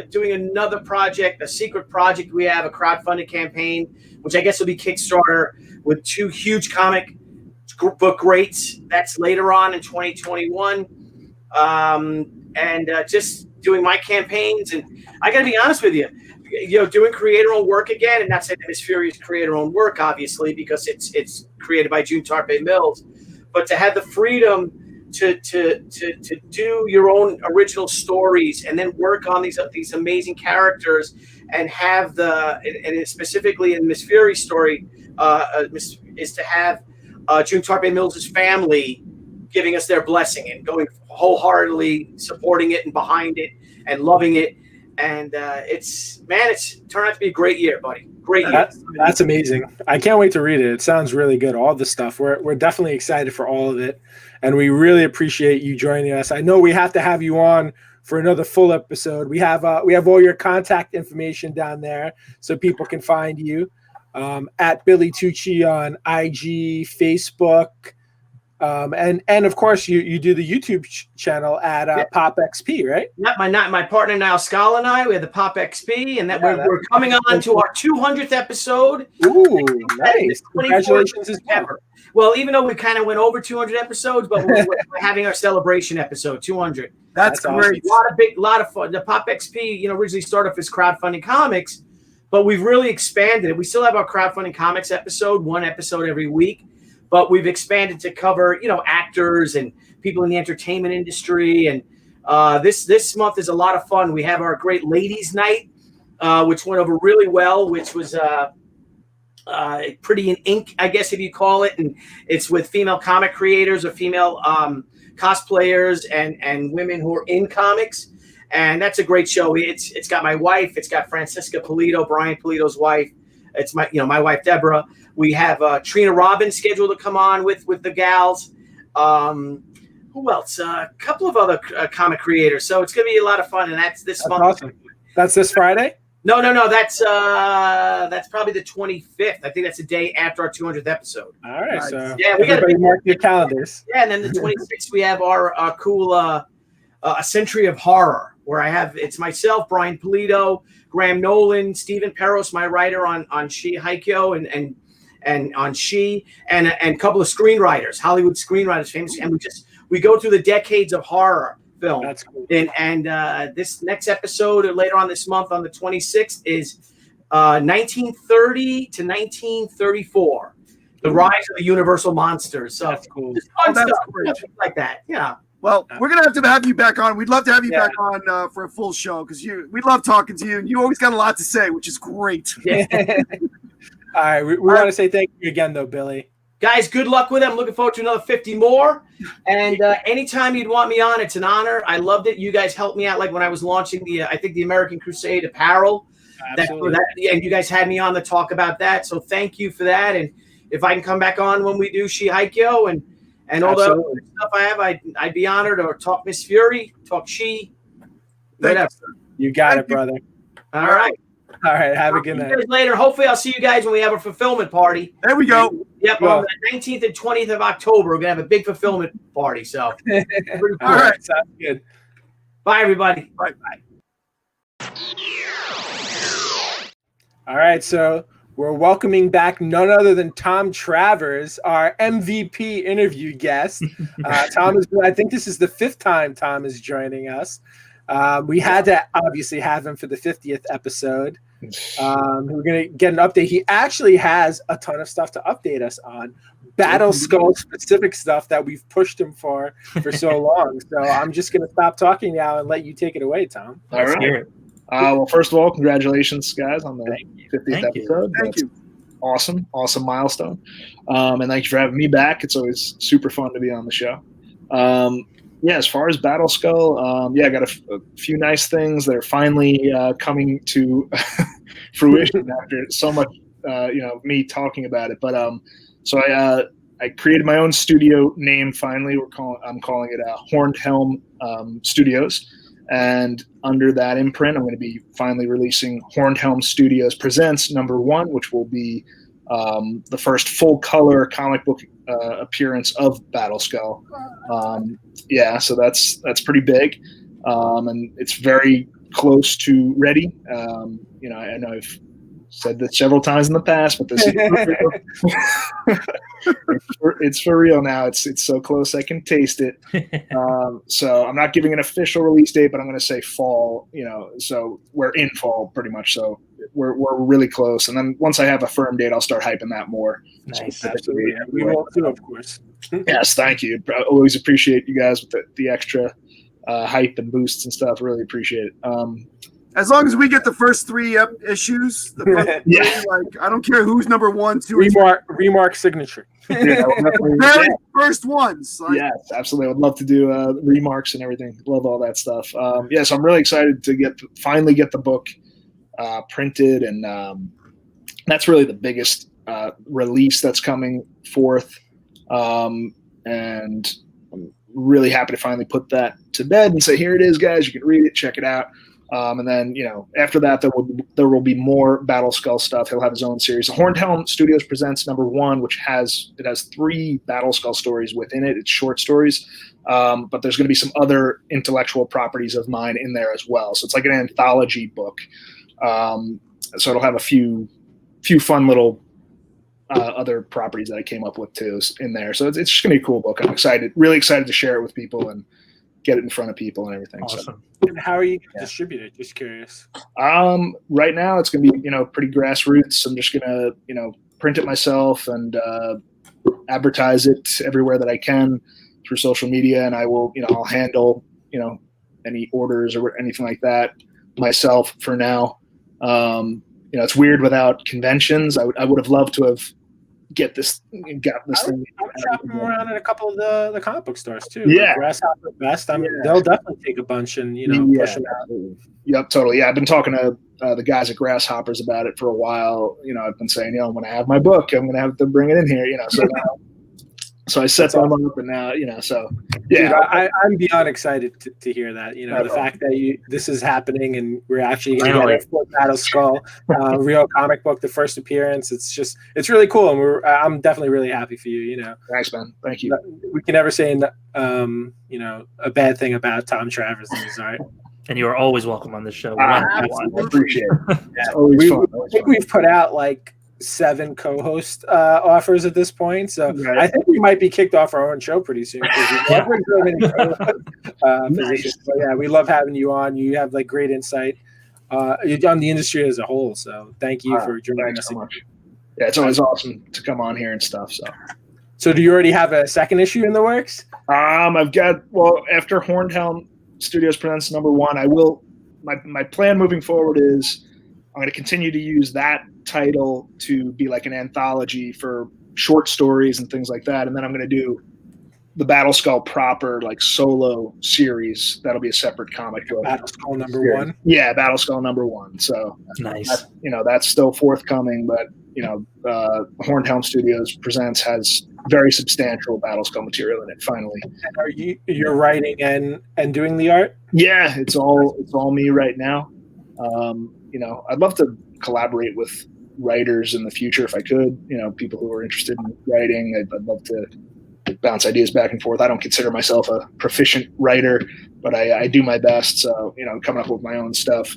doing another project, a secret project. We have a crowdfunded campaign, which I guess will be Kickstarter with 2 huge comic book greats. That's later on in 2021. And just doing my campaigns. And I got to be honest with you, doing creator-owned work again, and not saying that Miss Fury is creator-owned work, obviously, because it's created by June Tarpe Mills, but to have the freedom to do your own original stories and then work on these amazing characters and have and specifically in Miss Fury's story is to have June Tarpe Mills' family giving us their blessing and going wholeheartedly supporting it and behind it and loving it. And it's turned out to be a great year, buddy. Great year. That's amazing. I can't wait to read it. It sounds really good. All the stuff. We're definitely excited for all of it. And we really appreciate you joining us. I know we have to have you on for another full episode. We have all your contact information down there so people can find you at Billy Tucci on IG, Facebook, and of course you do the YouTube channel at Pop XP, right? Yeah, my partner now, Skal and I, we have the Pop XP, and we're coming on to our 200th episode. Ooh, nice! Congratulations, as well. Well, even though we kind of went over 200 episodes, but we're having our celebration episode, 200. That's great. Awesome. A lot of fun. The Pop XP, originally started off as crowdfunding comics, but we've really expanded it. We still have our crowdfunding comics episode, 1 episode every week, but we've expanded to cover, actors and people in the entertainment industry. And this month is a lot of fun. We have our great ladies' night, which went over really well, which was Pretty in Ink, I guess if you call it, and it's with female comic creators or female cosplayers and women who are in comics, and that's a great show. It's got my wife, it's got Francisca Polito, Brian Polito's wife. It's my wife Deborah. We have Trina Robbins scheduled to come on with the gals. Who else? A couple of other comic creators. So it's gonna be a lot of fun, and that's this month. Awesome. That's this Friday? No. That's probably the 25th. I think that's the day after our 200th episode. All right. Nice. So yeah, we got to mark your calendars. Yeah, and then the 26th we have our cool A Century of Horror, where it's myself, Brian Polito, Graham Nolan, Stephen Peros, my writer on She Haikyo and on She, and a couple of screenwriters, Hollywood screenwriters, famous, and we go through the decades of horror film. That's cool. And this next episode, or later on this month, on the 26th, is 1930 to 1934, the rise of the Universal monsters. So that's cool. just fun stuff like that. Yeah. Well, we're gonna have you back on. We'd love to have you back on for a full show because we love talking to you, and you always got a lot to say, which is great. Yeah. All right, we want to say thank you again, though, Billy. Guys, good luck with it. I'm looking forward to another 50 more. And anytime you'd want me on, it's an honor. I loved it. You guys helped me out, like when I was launching the American Crusade apparel. Absolutely. And you guys had me on to talk about that. So thank you for that. And if I can come back on when we do She-Hikyo and all the other stuff I have, I'd be honored. Or talk Miss Fury, talk She, whatever. You got it, brother. All right. All right. Have a good night. See you guys later. Hopefully, I'll see you guys when we have a fulfillment party. There we go. Yep, on the 19th and 20th of October, we're gonna have a big fulfillment party. So, cool. All right, sounds good. Bye, everybody. Bye. All right, so we're welcoming back none other than Tom Travers, our MVP interview guest. Tom is, I think this is the 5th time Tom is joining us. We had to obviously have him for the 50th episode. We're going to get an update. He actually has a ton of stuff to update us on. Battle Skull specific stuff that we've pushed him for so long. So I'm just going to stop talking now and let you take it away, Tom. All right. Well, first of all, congratulations, guys, on the 50th episode. Thank you. Awesome milestone. And thank you for having me back. It's always super fun to be on the show. As far as Battle Skull, I got a few nice things that are finally coming to fruition after so much, me talking about it. But so I created my own studio name. Finally, I'm calling it Horned Helm Studios, and under that imprint, I'm going to be finally releasing Horned Helm Studios Presents #1, which will be the first full color comic book appearance of Battle Skull. So that's pretty big, and it's very close to ready. I know I've said this several times in the past, but this is it's for real now. It's so close I can taste it. So I'm not giving an official release date, but I'm going to say fall. So we're in fall pretty much. So we're really close. And then once I have a firm date, I'll start hyping that more. Nice, absolutely. We will too, of course. Yes, thank you. I always appreciate you guys with the extra hype and boosts and stuff. Really appreciate it. As long as we get the first 3 issues, the first 3, I don't care who's number 1, 2, or 3. Remark signature. Very first ones. Yes, absolutely. I would love to do remarks and everything. Love all that stuff. So I'm really excited to finally get the book printed, and that's really the biggest release that's coming forth. And I'm really happy to finally put that to bed and say, here it is, guys. You can read it, check it out. And then, after that, there will be more Battle Skull stuff. He'll have his own series. The Horned Helm Studios Presents #1, which has 3 Battle Skull stories within it. It's short stories, but there's going to be some other intellectual properties of mine in there as well. So it's like an anthology book. So it'll have a few fun little other properties that I came up with too in there. So it's just going to be a cool book. I'm really excited to share it with people and get it in front of people and everything. Awesome. So. And how are you going to distribute it? Just curious. Right now it's going to be, pretty grassroots. I'm just going to, print it myself and advertise it everywhere that I can through social media. And I will, I'll handle, any orders or anything like that myself for now. It's weird without conventions. I would have loved to have got this thing. I'm shopping around at a couple of the comic book stores too. Yeah, like Grasshopper Best. They'll definitely take a bunch and push them out. Yep, totally. Yeah, I've been talking to the guys at Grasshoppers about it for a while. I've been saying, when I have my book, I'm going to have to bring it in here. So I set them up, and now so yeah. Dude, I'm beyond excited to hear that. The fact that this is happening and we're actually going to get a Battle Skull real comic book, the first appearance. It's really cool, and I'm definitely really happy for you. Thanks, man. Thank you. We can never say a bad thing about Tom Travers and his art. And you are always welcome on the show. I appreciate it. It's always fun. I think we've put out like 7 co-host offers at this point, so right. I think we might be kicked off our own show pretty soon because we've so many positions. But yeah, we love having you on. You have like great insight on the industry as a whole. So thank you for joining us. So much. Yeah, it's always awesome to come on here and stuff. So do you already have a second issue in the works? I've got, after Hornhelm Studios presents #1, I will. My plan moving forward is I'm going to continue to use that title to be like an anthology for short stories and things like that, and then I'm going to do the Battle Skull proper like solo series. That'll be a separate comic book. Battle Skull #1. Yeah, Battle Skull #1. So Nice. that's still forthcoming, but Hornhelm Studios presents has very substantial Battle Skull material in it. Finally, And are you're writing and doing the art? yeah, it's all me right now. I'd love to collaborate with writers in the future if I could. People who are interested in writing. I'd love to bounce ideas back and forth. I don't consider myself a proficient writer, but I do my best. So coming up with my own stuff,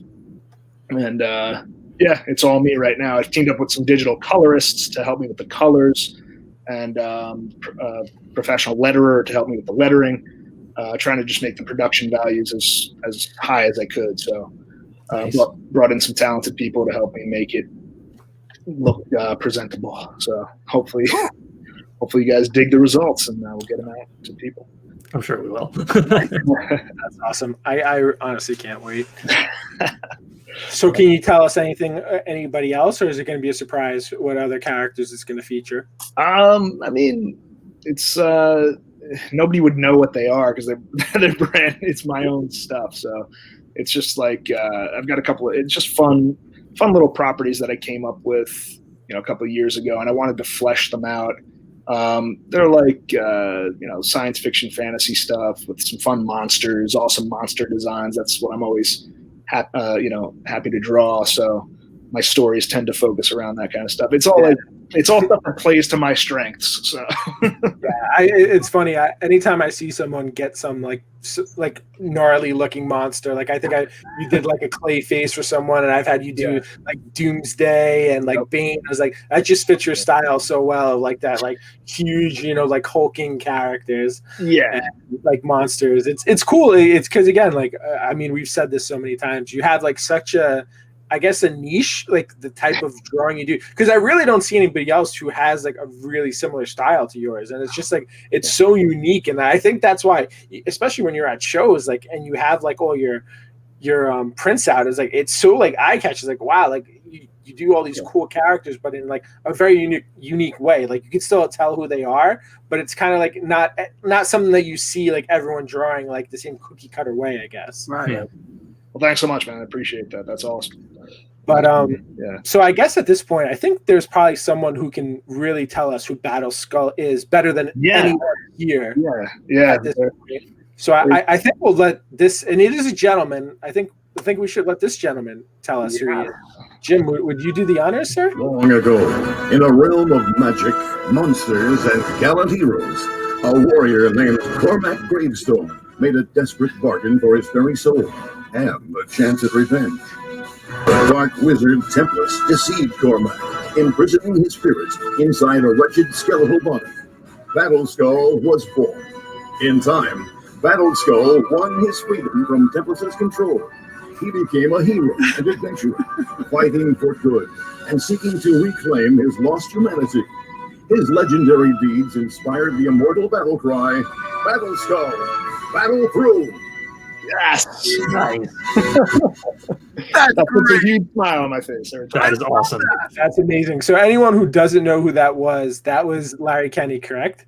and it's all me right now. I've teamed up with some digital colorists to help me with the colors, and professional letterer to help me with the lettering. Trying to just make the production values as high as I could. So Nice. brought in some talented people to help me make it look presentable. So hopefully you guys dig the results, and we'll get them out to people. I'm sure we will. That's awesome. I honestly can't wait. So can you tell us anybody else, or is it going to be a surprise what other characters it's going to feature? It's nobody would know what they are because they're brand. It's my own stuff, so it's just like I've got a couple of. It's just fun little properties that I came up with, a couple of years ago, and I wanted to flesh them out. They're like science fiction, fantasy stuff with some fun monsters, awesome monster designs. That's what I'm always happy to draw. So my stories tend to focus around that kind of stuff. It's all stuff that plays to my strengths. So it's funny. Anytime I see someone get some like gnarly looking monster, like I think you did like a clay face for someone, and I've had you do like Doomsday and like Bane. I was like, that just fits your style so well, like that, like huge, like hulking characters. Yeah, and, like monsters. It's cool. It's because again, like we've said this so many times. You have like such a niche, like the type of drawing you do, because I really don't see anybody else who has like a really similar style to yours, and it's just like it's so unique. And I think that's why, especially when you're at shows, like, and you have like all your prints out, is like it's so like eye catching. Like, wow, like you do all these cool characters, but in like a very unique way. Like you can still tell who they are, but it's kind of like not something that you see like everyone drawing like the same cookie cutter way, I guess. Right. Yeah. Well, thanks so much, man. I appreciate that. That's awesome. But so I guess at this point, I think there's probably someone who can really tell us who Battle Skull is better than anyone here. Yeah. At this point. So I think we'll let this, and it is a gentleman. I think we should let this gentleman tell us who he is. Jim, would you do the honors, sir? Long ago, in a realm of magic, monsters, and gallant heroes, a warrior named Cormac Gravestone made a desperate bargain for his very soul and a chance at revenge. The dark wizard Tempest deceived Cormac, imprisoning his spirit inside a wretched skeletal body. Battle Skull was born. In time, Battle Skull won his freedom from Tempest's control. He became a hero and adventurer, fighting for good and seeking to reclaim his lost humanity. His legendary deeds inspired the immortal battle cry, Battle Skull, battle through. Yes. Nice. That puts a huge smile on my face every time. That is awesome. That's amazing. So anyone who doesn't know who that was Larry Kenney, correct?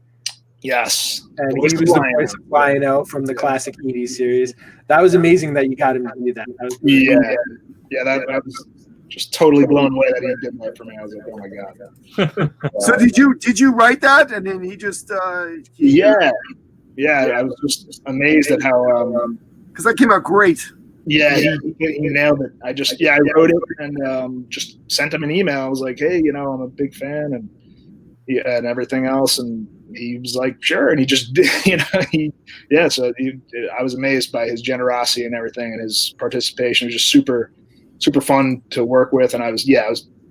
Yes. And he was the voice of Lion-O from the classic 80s series. That was amazing that you got him to do that. That was just totally blown away that he did that for me. I was like, oh my god. So did you write that, and then he just I was just amazed at how because that came out great. Yeah, he nailed it. I wrote it and just sent him an email. I was like, hey, I'm a big fan and everything else, and he was like, sure, and he just I was amazed by his generosity and everything, and his participation. It was just super super fun to work with, and I was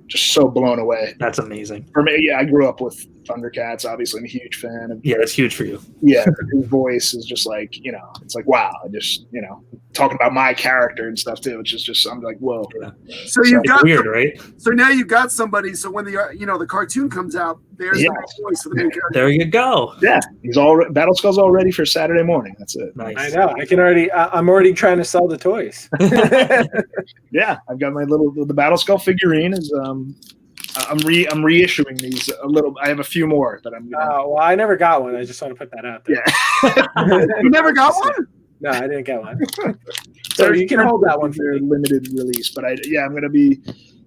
just so blown away. That's amazing. For me, I grew up with Thundercats. Obviously, I'm a huge fan of. Yeah, that's huge for you. Yeah, his voice is just like, it's like, wow. I just, talking about my character and stuff too. It's just I'm like, whoa. Yeah. So you've It's got weird, right? So now you've got somebody. So when the cartoon comes out, there's Yeah. the voice for the main character. There you go. Yeah, Battle Skull's all ready for Saturday morning. That's it. Nice. I know. I'm already trying to sell the toys. Yeah, I've got the Battle Skull figurine is I'm reissuing these a little. I have a few more that I'm gonna. Well, I never got one. I just want to put that out there. Yeah. You never got one? No, I didn't get one. So you can hold that one for their me. limited release, but I'm gonna be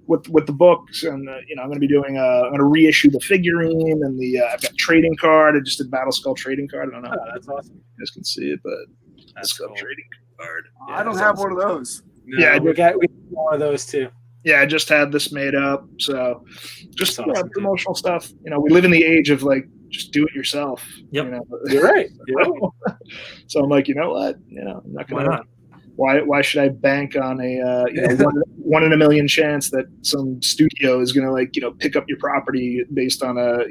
with the books, and I'm gonna be doing. I'm gonna reissue the figurine and the. I've got trading card. I just did Battle Skull trading card. I don't know. Oh, that's awesome. You guys can see it, but That's Skull cool. trading card. I don't have one of those. Yeah, we got one of those too. Yeah, I just had this made up. So just That's awesome, promotional stuff. We live in the age of like just do it yourself. Yep. You're right. You're right. So I'm like, you know what? I'm not Why gonna. not? Why should I bank on a one in a million chance that some studio is gonna pick up your property based on a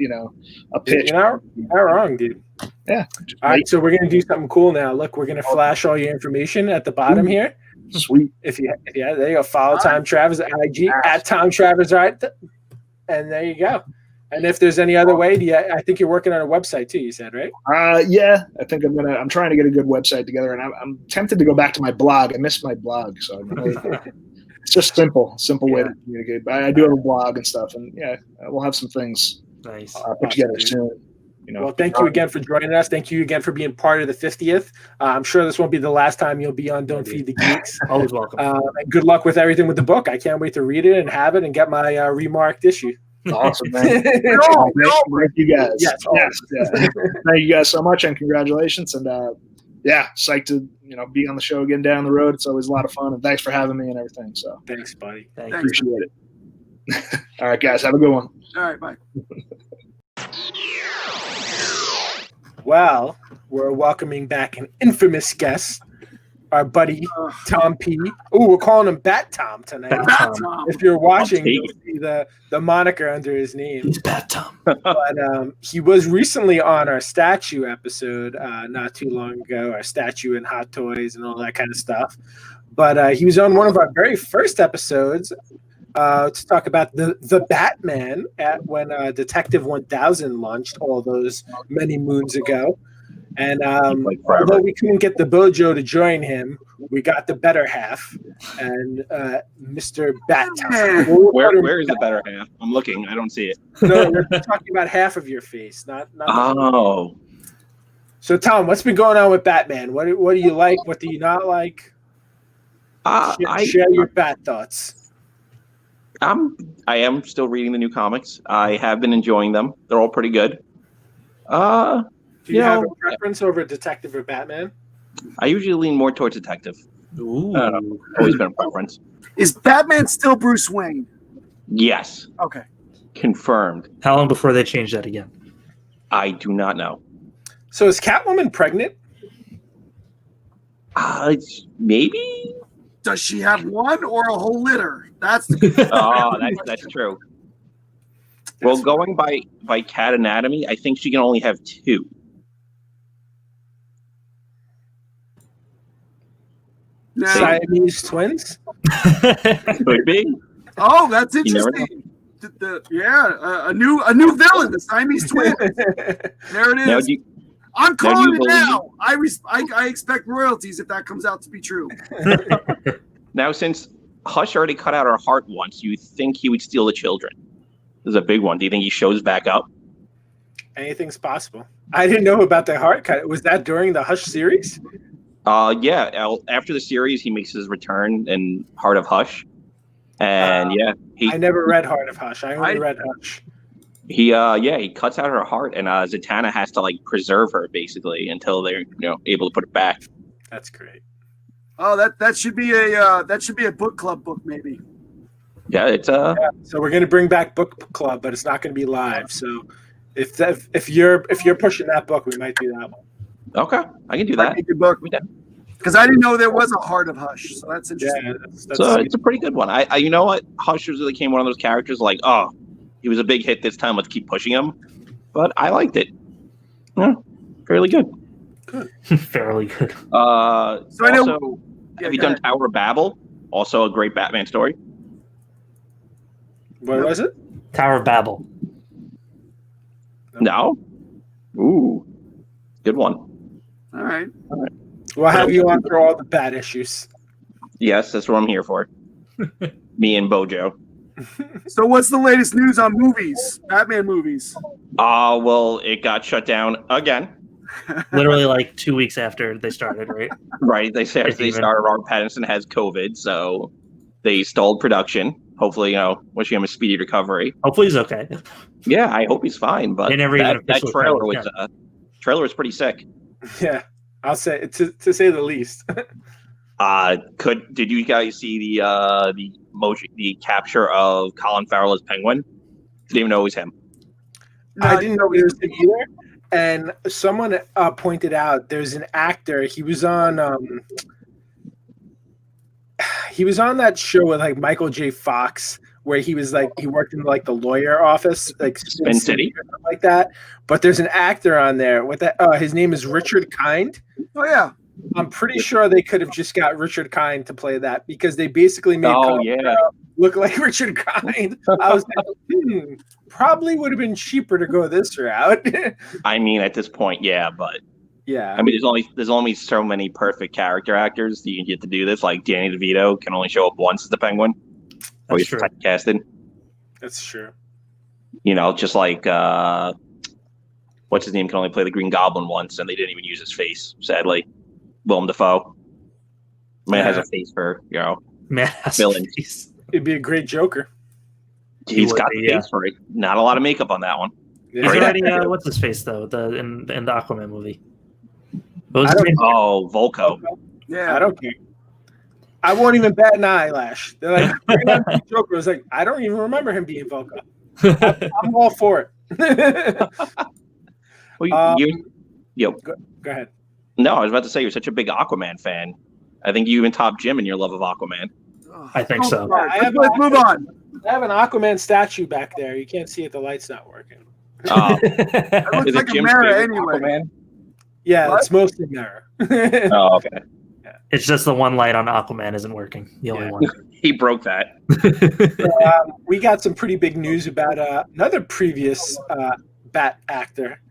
pitch? You're not wrong, dude. Yeah. All right, so we're gonna do something cool now. Look, we're gonna flash all your information at the bottom here. Sweet. If you there you go. Follow Tom Travers at IG at Tom Travers, right? And there you go. And if there's any other way, I think you're working on a website too. You said, right? Yeah. I think I'm trying to get a good website together, and I'm tempted to go back to my blog. I miss my blog, so it's just simple way to communicate. But I do have a blog and stuff, and we'll have some things Nice. put together soon. Well, thank you again for joining us. Thank you again for being part of the 50th. I'm sure this won't be the last time you'll be on Don't Feed the Geeks. Always welcome. And good luck with everything with the book. I can't wait to read it and have it and get my remarked issue. Awesome, man. Thank you guys. Yes. Thank you guys so much, and congratulations. And psyched to be on the show again down the road. It's always a lot of fun, and thanks for having me and everything. So Thanks, buddy. Thank you. appreciate it. All right, guys, have a good one. All right, bye. Well, we're welcoming back an infamous guest, our buddy Tom P. Oh, we're calling him Bat Tom tonight. Bat Tom. If you're watching, you'll see the moniker under his name. He's Bat Tom. But he was recently on our statue episode not too long ago, our statue and hot toys and all that kind of stuff. But he was on one of our very first episodes to talk about the Batman when Detective 1000 launched all those many moons ago. And although we couldn't get the Bojo to join him, we got the better half, and Mr. Bat Tom. Where is the better half? I'm looking. I don't see it. No, we're talking about half of your face, not. Oh. So, Tom, what's been going on with Batman? What do you like? What do you not like? Share your Bat thoughts. I am still reading the new comics. I have been enjoying them. They're all pretty good. Do you have a preference over Detective or Batman? I usually lean more towards Detective. Ooh. Always been a preference. Is Batman still Bruce Wayne? Yes. Okay. Confirmed. How long before they change that again? I do not know. So is Catwoman pregnant? Maybe. Does she have one or a whole litter? That's That's true. Well, going by Cat Anatomy, I think she can only have two. Siamese twins? Could be. Oh, that's You never interesting. A new villain, the Siamese twins. There it Now, is. I'm calling it now. I expect royalties if that comes out to be true. Now, since Hush already cut out her heart once, you think he would steal the children? This is a big one. Do you think he shows back up? Anything's possible. I didn't know about the heart cut. Was that during the Hush series? Yeah. After the series, he makes his return in Heart of Hush, and I never read Heart of Hush. I only read Hush. He cuts out her heart, and Zatanna has to preserve her basically until they're able to put it back. That's great. Oh, that should be a book club book maybe. Yeah, it's So we're gonna bring back book club, but it's not gonna be live. So if you're pushing that book, we might do that one. Okay, I can do that. Good book. Because I didn't know there was a Heart of Hush, so that's interesting. Yeah, So it's a pretty good one. I you know what? Hush really became one of those characters he was a big hit this time. Let's keep pushing him. but I liked it. Yeah, fairly good. Fairly good. So I know. Also, Yeah, have you go done ahead. Tower of Babel? Also a great Batman story. What was it? Tower of Babel. No? Ooh, good one. All right. We'll have you on for all the bad issues. Yes, that's what I'm here for. Me and Bojo. So what's the latest news on movies? Batman movies. Well, it got shut down again. Literally like 2 weeks after they started, right? Right. They said It's they even. started. Robert Pattinson has COVID, so they stalled production. Hopefully, wishing him a speedy recovery. Hopefully he's okay. Yeah, I hope he's fine. But They never even that officially trailer was pretty sick. Yeah, I'll say to say the least. Did you guys see the capture of Colin Farrell as Penguin? Didn't even know it was him. I didn't know it was him either. And someone pointed out there's an actor. He was on that show with like Michael J. Fox, where he was like he worked in like the lawyer office, like Spin City, or something like that. But there's an actor on there with that. His name is Richard Kind. Oh yeah. I'm pretty sure they could have just got Richard Kind to play that because they basically made look like Richard Kind. I was like, probably would have been cheaper to go this route. I mean, at this point, yeah, but yeah. I mean, there's only so many perfect character actors that you can get to do this. Like Danny DeVito can only show up once as the Penguin. Or he's typecasted. That's true. Just like what's his name can only play the Green Goblin once, and they didn't even use his face. Sadly, Willem Dafoe. Man has a face for villain. It'd be a great Joker. He's got the face for it. Not a lot of makeup on that one. He's already what's his face though? In the Aquaman movie. What was his name? Oh, Volko. Yeah, I don't care. I won't even bat an eyelash. They're like, Joker. I was like, I don't even remember him being Volko. I'm all for it. Go ahead. No, I was about to say you're such a big Aquaman fan. I think you even top Jim in your love of Aquaman. I think so. Let's move on. I have an Aquaman statue back there. You can't see it. The light's not working. It looks like a mirror anyway. Aquaman? Yeah, What? it's mostly mirror. Oh, okay. It's just the one light on Aquaman isn't working. The only one. He broke that. We got some pretty big news about another previous Bat actor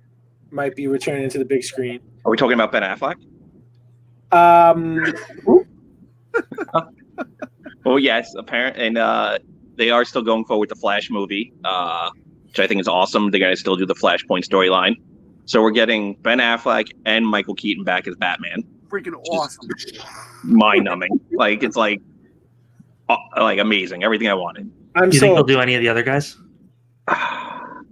might be returning to the big screen. Are we talking about Ben Affleck? Well, yes, apparently, and they are still going forward with the Flash movie, which I think is awesome. They're going to still do the Flashpoint storyline. So we're getting Ben Affleck and Michael Keaton back as Batman. Freaking awesome. Mind-numbing. It's like amazing. Everything I wanted. Do you think they'll do any of the other guys? I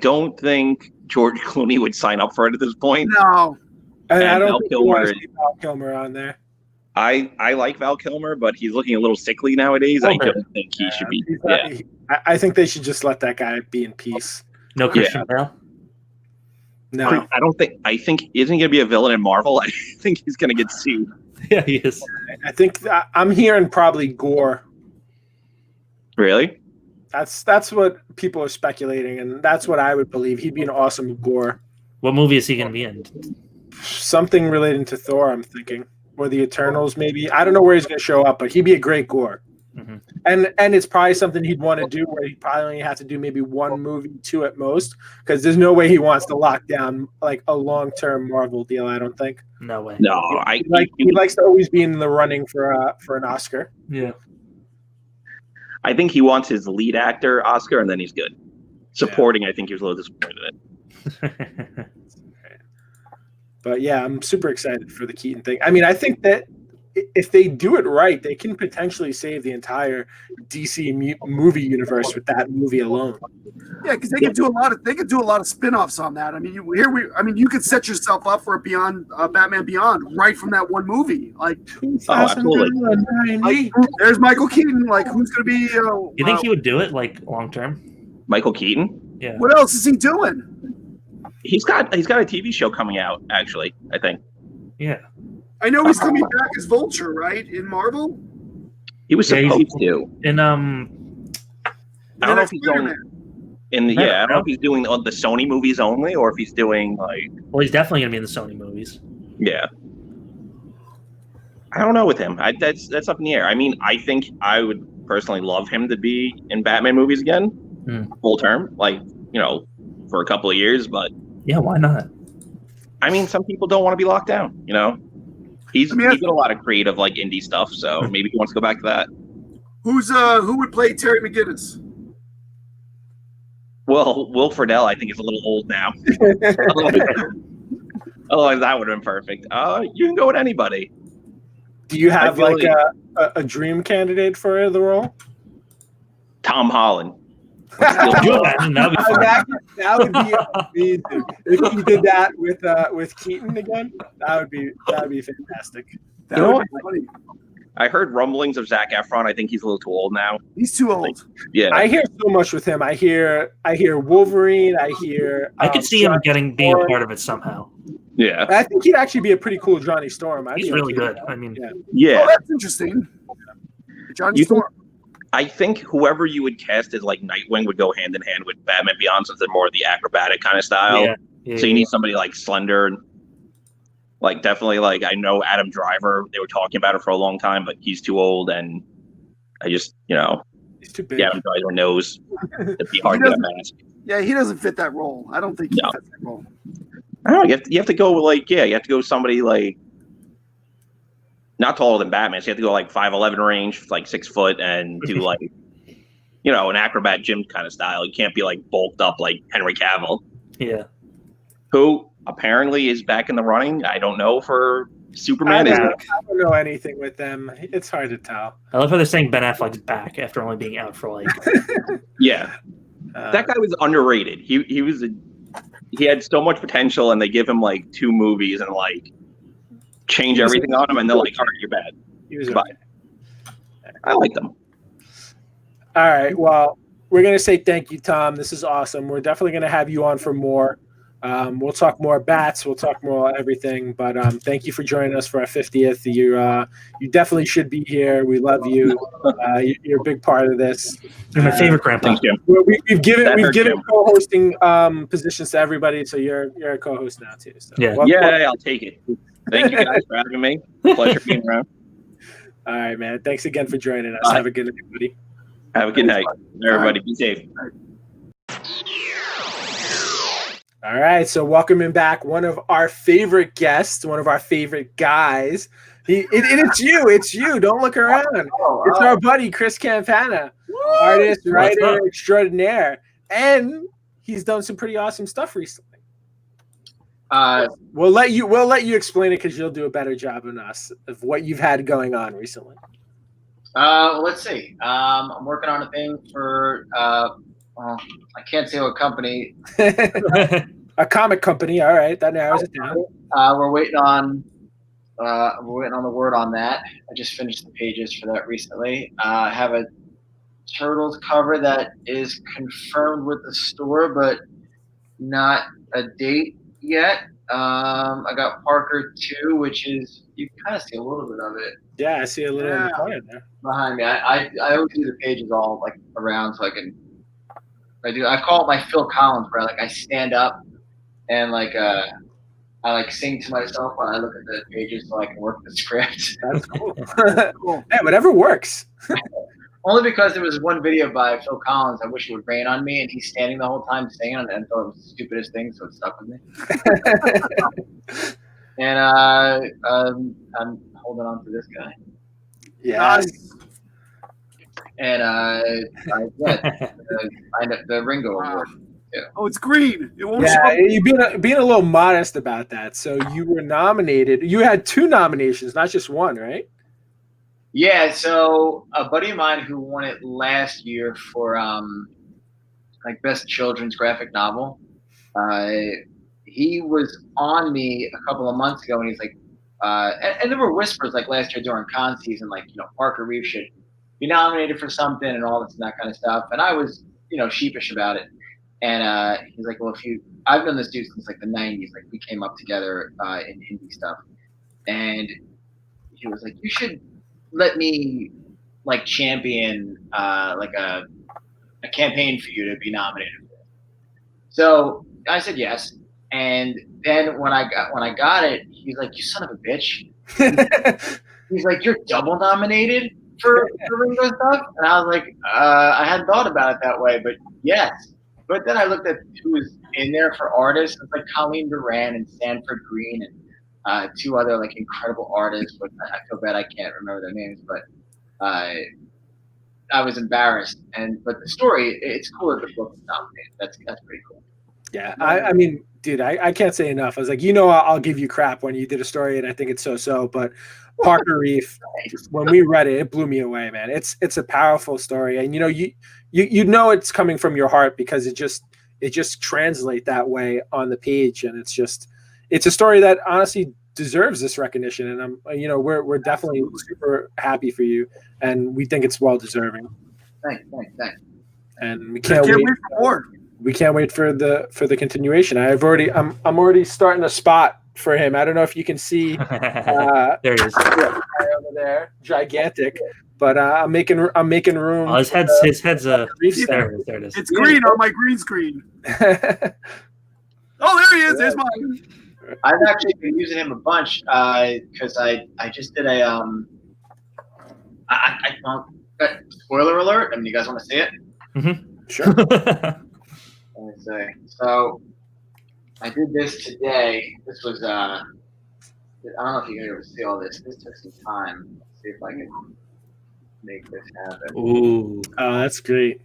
don't think George Clooney would sign up for it at this point. No. And I don't Val think Kilmer, Val Kilmer on there. I like Val Kilmer, but he's looking a little sickly nowadays. I don't think he should be. I think they should just let that guy be in peace. No Christian Bale? No. I don't think. I think isn't he going to be a villain in Marvel? I think he's going to get sued. Yeah, he is. I think I'm hearing probably Gore. Really? That's what people are speculating, and that's what I would believe. He'd be an awesome Gore. What movie is he going to be in? Something relating to Thor, I'm thinking, or the Eternals, maybe. I don't know where he's going to show up, but he'd be a great Gore. Mm-hmm. And it's probably something he'd want to do where he probably only have to do maybe one movie, two at most, because there's no way he wants to lock down like a long-term Marvel deal. I don't think. No way. No, he likes to always be in the running for an Oscar. Yeah. I think he wants his lead actor Oscar, and then he's good. Supporting, I think he was a little disappointed in it. But yeah, I'm super excited for the Keaton thing. I mean, I think that if they do it right, they can potentially save the entire DC movie universe with that movie alone. Yeah, because they could do a lot of spin-offs on that. I mean, you could set yourself up for a Batman Beyond right from that one movie. Like, absolutely. There's Michael Keaton. Like, who's going to be? You think he would do it like long term? Michael Keaton? Yeah. What else is he doing? He's got a TV show coming out. Actually, I think. Yeah. I know he's coming back as Vulture, right? In Marvel. He was supposed to. In I don't know if he's going. I don't know if he's doing the Sony movies only, or if he's doing like. Well, he's definitely gonna be in the Sony movies. Yeah. I don't know with him. That's up in the air. I mean, I think I would personally love him to be in Batman movies again, full term, like for a couple of years. But yeah, why not? I mean, some people don't want to be locked down. He did a lot of creative like indie stuff, so maybe he wants to go back to that. Who would play Terry McGinnis? Well, Will Friedle, I think, is a little old now. Otherwise, that would have been perfect. You can go with anybody. Do you have like a dream candidate for the role? Tom Holland. That would be amazing if he did that with Keaton again. That would be fantastic. That would be funny. I heard rumblings of Zac Efron. I think he's a little too old now. He's too old. Yeah, I hear so much with him. I hear Wolverine. I could see him being a part of it somehow. Yeah, I think he'd actually be a pretty cool Johnny Storm. He's really good. I mean, yeah. Oh, that's interesting. Johnny Storm. I think whoever you would cast as like Nightwing would go hand in hand with Batman Beyond, since they're more of the acrobatic kind of style. Yeah, so you need somebody like slender, and like definitely like I know Adam Driver. They were talking about it for a long time, but he's too old, and I just he's too big. Adam Driver knows it'd be hard to get a mask. Yeah, he doesn't fit that role. I don't think he fits that role. I don't know. You have to go like you have to go somebody like not taller than Batman. So you have to go like 5'11" range, like 6 foot, and do like an acrobat gym kind of style. You can't be like bulked up like Henry Cavill. Yeah. Who apparently is back in the running. I don't know for Superman. I don't know anything with them. It's hard to tell. I love how they're saying Ben Affleck's back after only being out for like. Yeah, that guy was underrated. He had so much potential, and they give him like 2 movies and like change everything on him, and they're like, "All right, you're bad." He was okay. I like them. All right. Well, we're gonna say thank you, Tom. This is awesome. We're definitely gonna have you on for more. We'll talk more bats. We'll talk more everything. But thank you for joining us for our 50th. You definitely should be here. We love you. You're a big part of this. You're my favorite grandpa. Thank you. We've given co-hosting positions to everybody, so you're a co-host now too. So yeah, I'll take it. Thank you guys for having me. Pleasure being around. All right, man. Thanks again for joining us. Have a good night, everybody. Have a good night, everybody. Be safe. All right, so welcoming back one of our favorite guests, one of our favorite guys. It's you. Don't look around. It's our buddy Chris Campana, artist, writer extraordinaire, and he's done some pretty awesome stuff recently. We'll let you explain it because you'll do a better job than us of what you've had going on recently. Let's see. I'm working on a thing for I can't say what company. A comic company. All right, that narrows it down. We're waiting on the word on that. I just finished the pages for that recently. I have a Turtles cover that is confirmed with the store, but not a date yet. I got Parker 2, which is you kind of see a little bit of it. Yeah, I see a little in the corner there behind me. I always do the pages all like around so I can. I call it my Phil Collins, where I stand up and I sing to myself while I look at the pages so I can work the script. That's cool. Cool. Hey, whatever works. Only because there was one video by Phil Collins, I Wish It Would Rain on Me, and he's standing the whole time singing, and I thought it was the stupidest thing, so it stuck with me. And I'm holding on to this guy. Yes. And the Ringo Award. Yeah. Oh, it's green. It won't Yeah, show. you've being a little modest about that. So you were nominated. You had 2 nominations, not just one, right? Yeah. So a buddy of mine who won it last year for best children's graphic novel, he was on me a couple of months ago, and he's like, and there were whispers last year during con season, Parker Reeves should be nominated for something and all this and that kind of stuff. And I was, sheepish about it. And he's like, well, I've known this dude since the 90s. We came up together in indie stuff. And he was like, you should let me champion a campaign for you to be nominated for So I said yes, and then when I got it, he's like, "You son of a bitch." He's like, "You're double nominated for Ringo stuff," and I was like, "I hadn't thought about it that way, but yes." But then I looked at who was in there for artists. It's like Colleen Duran and Sanford Green and two other like incredible artists. But I feel bad I can't remember their names. But I was embarrassed. But the story, it's cool that the book was nominated. That's pretty cool. Yeah, I mean, dude, I can't say enough. I was like, I'll give you crap when you did a story, and I think it's so. But Parker Reef, when we read it, it blew me away, man. It's a powerful story, and you know it's coming from your heart because it just translates that way on the page, and it's a story that honestly deserves this recognition, and we're definitely super happy for you, and we think it's well deserving. Thanks. And we can't wait for more. We can't wait for the continuation. I'm already starting a spot for him. I don't know if you can see There he is. over there, gigantic. But I'm making room. Oh, his head's Reef there it is. It's green on my green screen. Oh, there he is. There's mine. I've actually been using him a bunch because I just did a spoiler alert. I mean, you guys want to see it? Mm-hmm. Sure. Let me see. So I did this today. This was I don't know if you can ever see all this. This took some time. Let's see if I can make this happen. Ooh. Oh, that's great.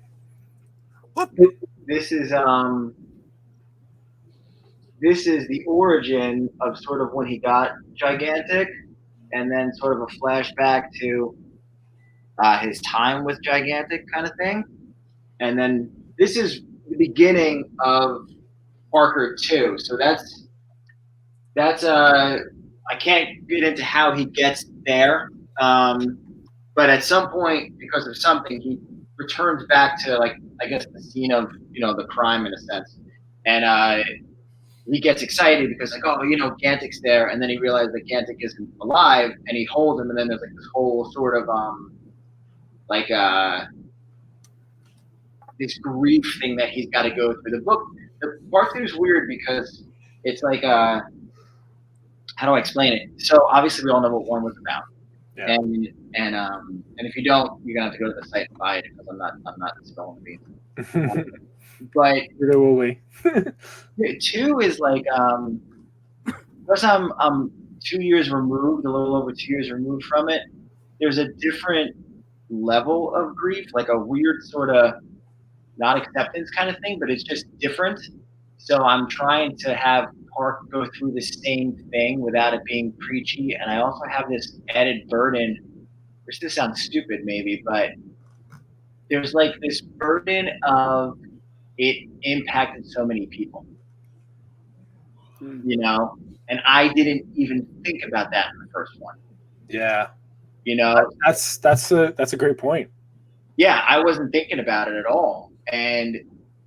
This is the origin of sort of when he got gigantic, and then sort of a flashback to his time with gigantic kind of thing, and then this is the beginning of Parker 2. So that's I can't get into how he gets there, but at some point, because of something, he returns back to, like, I guess, the scene of the crime in a sense, and he gets excited because, like, oh, Gantic's there, and then he realizes that Gantic isn't alive, and he holds him, and then there's like this whole sort of this grief thing that he's got to go through. The part 2 is weird because it's like how do I explain it? So obviously we all know what 1 was about, Yeah. and if you don't, you're gonna have to go to the site and buy it because I'm not spelling the beans. But Neither will we. 2 is like because I'm 2 years removed, a little over 2 years removed from it. There's a different level of grief, like a weird sort of not acceptance kind of thing, but it's just different. So I'm trying to have Park go through the same thing without it being preachy, and I also have this added burden, which this sounds stupid maybe, but there's like this burden of it impacted so many people, and I didn't even think about that in the first one. Yeah. That's a great point. Yeah, I wasn't thinking about it at all. And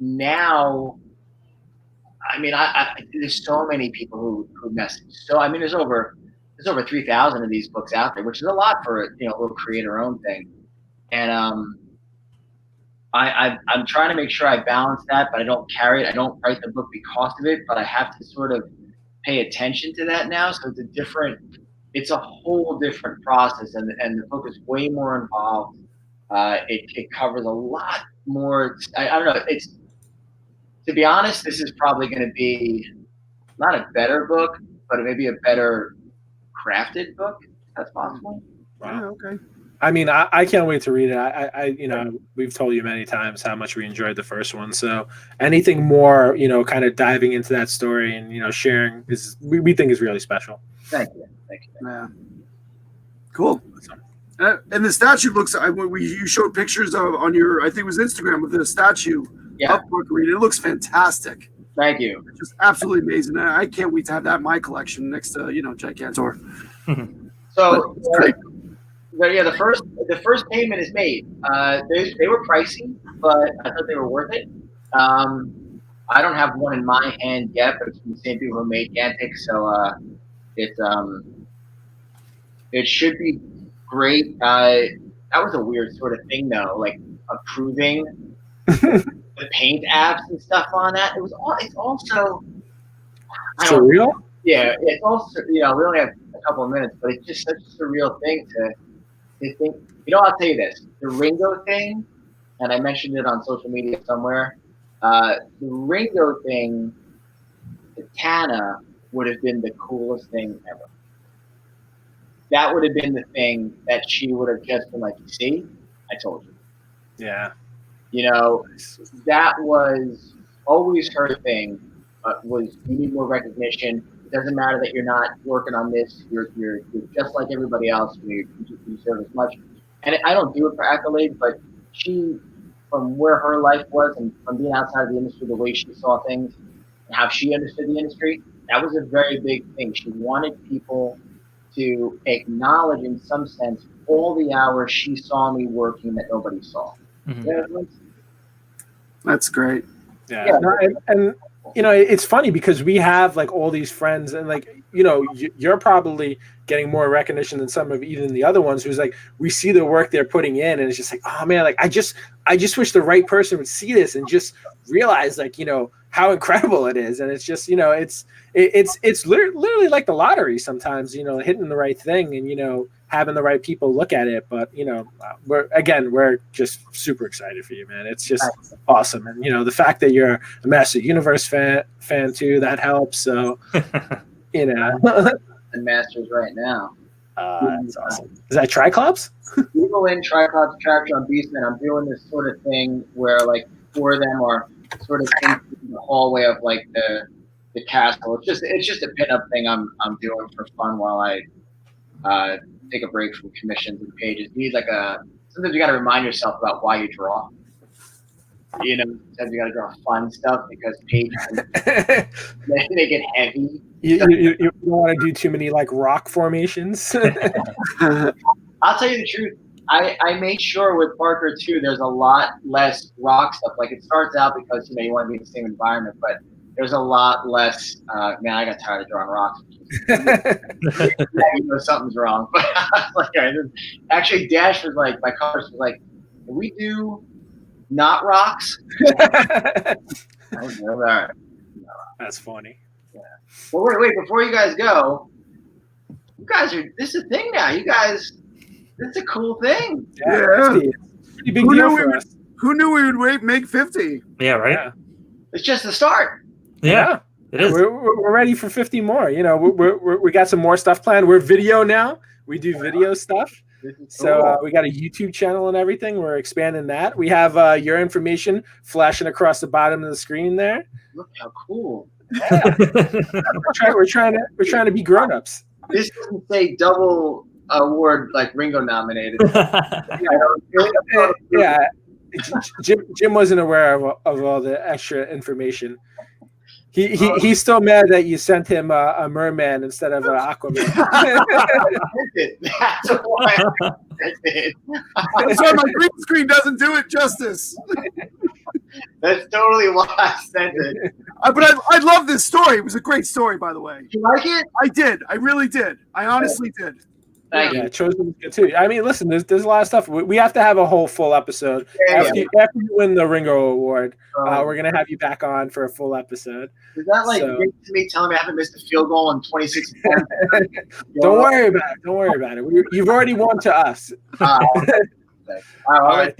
now, I mean, there's so many people who message. So I mean, there's over 3,000 of these books out there, which is a lot for a little creator-owned thing. And I'm trying to make sure I balance that, but I don't carry it. I don't write the book because of it, but I have to sort of pay attention to that now. So it's a whole different process, and the book is way more involved. It covers a lot more. I don't know. To be honest, this is probably going to be not a better book, but maybe a better crafted book. If that's possible. Wow. Yeah, okay. I mean, I can't wait to read it. We've told you many times how much we enjoyed the first one. So anything more, kind of diving into that story and sharing we think is really special. Thank you. Yeah. Cool. And the statue looks. You showed pictures of on your, I think it was Instagram, of the statue. Yeah. Of Parker Reed. It looks fantastic. Thank you. It's just absolutely amazing. I can't wait to have that in my collection next to Gigantor. So great. But yeah, the first payment is made. They were pricey, but I thought they were worth it. I don't have one in my hand yet, but it's from the same people who made Gantic, so it should be great. That was a weird sort of thing, though, like approving the paint apps and stuff on that. It's also Surreal? Yeah, it's also, we only have a couple of minutes, but it's just such a surreal thing to think. I'll tell you this: the Ringo thing, and I mentioned it on social media somewhere. The Ringo thing, to Tana would have been the coolest thing ever. That would have been the thing that she would have just been like, "See, I told you." Yeah. That was always her thing. Was you need more recognition. It doesn't matter that you're not working on this. You're just like everybody else. You deserve as much. And I don't do it for accolades, but she, from where her life was and from being outside of the industry, the way she saw things and how she understood the industry, that was a very big thing. She wanted people to acknowledge, in some sense, all the hours she saw me working that nobody saw. Mm-hmm. That's great. Yeah. No, and it's funny because we have like all these friends, and like you're probably getting more recognition than some of even the other ones who's like, we see the work they're putting in, and it's just like, oh man, like I just wish the right person would see this and just realize like how incredible it is. And it's just it's literally like the lottery sometimes, hitting the right thing and having the right people look at it. But we're just super excited for you, man. It's just awesome. And the fact that you're a Master Universe fan too, that helps. So the Masters right now. That's awesome. Is that Triclops? People in Triclops Attraction on Beastman, I'm doing this sort of thing where like 4 of them are sort of in the hallway of like the castle. It's just a pinup thing I'm doing for fun while I take a break from commissions and pages. You need sometimes you got to remind yourself about why you draw. Sometimes you got to draw fun stuff because pages they get heavy. You don't want to do too many like rock formations. I'll tell you the truth. I made sure with Parker too. There's a lot less rock stuff. Like it starts out because you want to be in the same environment, but there's a lot less. Man, I got tired of drawing rocks. Something's wrong. But actually, Dash was like, my colors was like, can we do not rocks? All right. That's funny. Yeah. Well, wait, before you guys go, this is a thing now. You guys, it's a cool thing. Yeah. Pretty big deal for us. Who knew we would make 50? Yeah, right? Yeah. It's just the start. Yeah, it is. We're ready for 50 more. We got some more stuff planned. We're video now. We do video stuff. So we got a YouTube channel and everything. We're expanding that. We have your information flashing across the bottom of the screen there. Look how cool. Yeah. we're trying to be grown-ups. This doesn't say double award like Ringo nominated. Yeah. Jim wasn't aware of all the extra information. He's still mad that you sent him a merman instead of Aquaman. That's why I did. That's why my green screen doesn't do it justice. That's totally why I sent it. But I love this story. It was a great story, by the way. You like it? I did. I really did. I honestly did. Thank you. Chosen was good too. I mean, listen, there's a lot of stuff. We have to have a whole full episode. After you win the Ringo Award, we're going to have you back on for a full episode. Is that like me telling me I haven't missed a field goal in 26 Don't worry about it. You've already won to us. All right.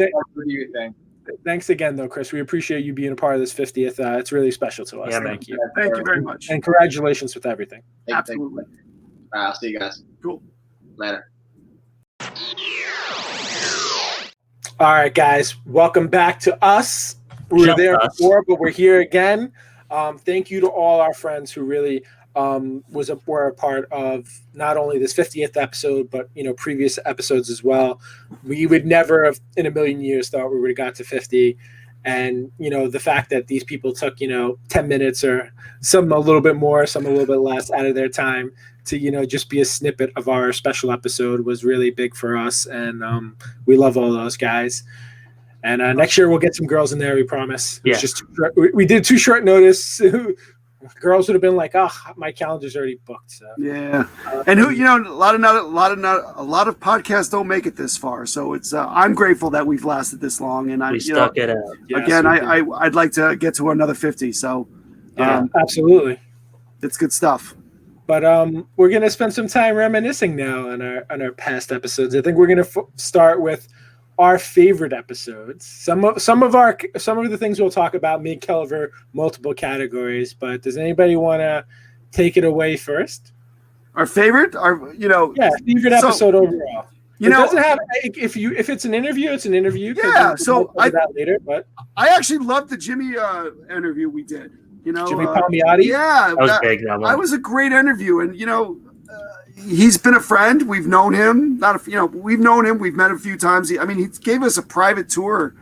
Thanks again, though, Chris. We appreciate you being a part of this 50th. It's really special to us. Yeah, Thank you. Thank you very much. And congratulations with everything. Absolutely. All right, I'll see you guys. Cool. Later. All right, guys. Welcome back to us. We were there before, but we're here again. Thank you to all our friends who really were a part of not only this 50th episode, but previous episodes as well. We would never have in a million years thought we would have got to 50. And the fact that these people took 10 minutes or some a little bit more, some a little bit less out of their time to just be a snippet of our special episode was really big for us. And we love all those guys. And next year we'll get some girls in there, we promise. Yeah. We did too short notice. girls would have been like, "Oh, my calendar's already booked." So Yeah, and who a lot of podcasts don't make it this far, so it's I'm grateful that we've lasted this long, and We stuck it out. Yes, again, we did. I'd like to get to another 50, so absolutely. it's good stuff. But we're gonna spend some time reminiscing now on our past episodes. I think we're gonna start with our favorite episodes. Some of the things we'll talk about may cover multiple categories. But does anybody want to take it away first? Our favorite, favorite episode overall. It doesn't have if it's an interview, it's an interview. Yeah, so I that later, but I actually loved the Jimmy interview we did. Jimmy Palmiotti. Yeah, That was big. That That was a great interview, and he's been a friend. We've known him. We've known him. We've met him a few times. He gave us a private tour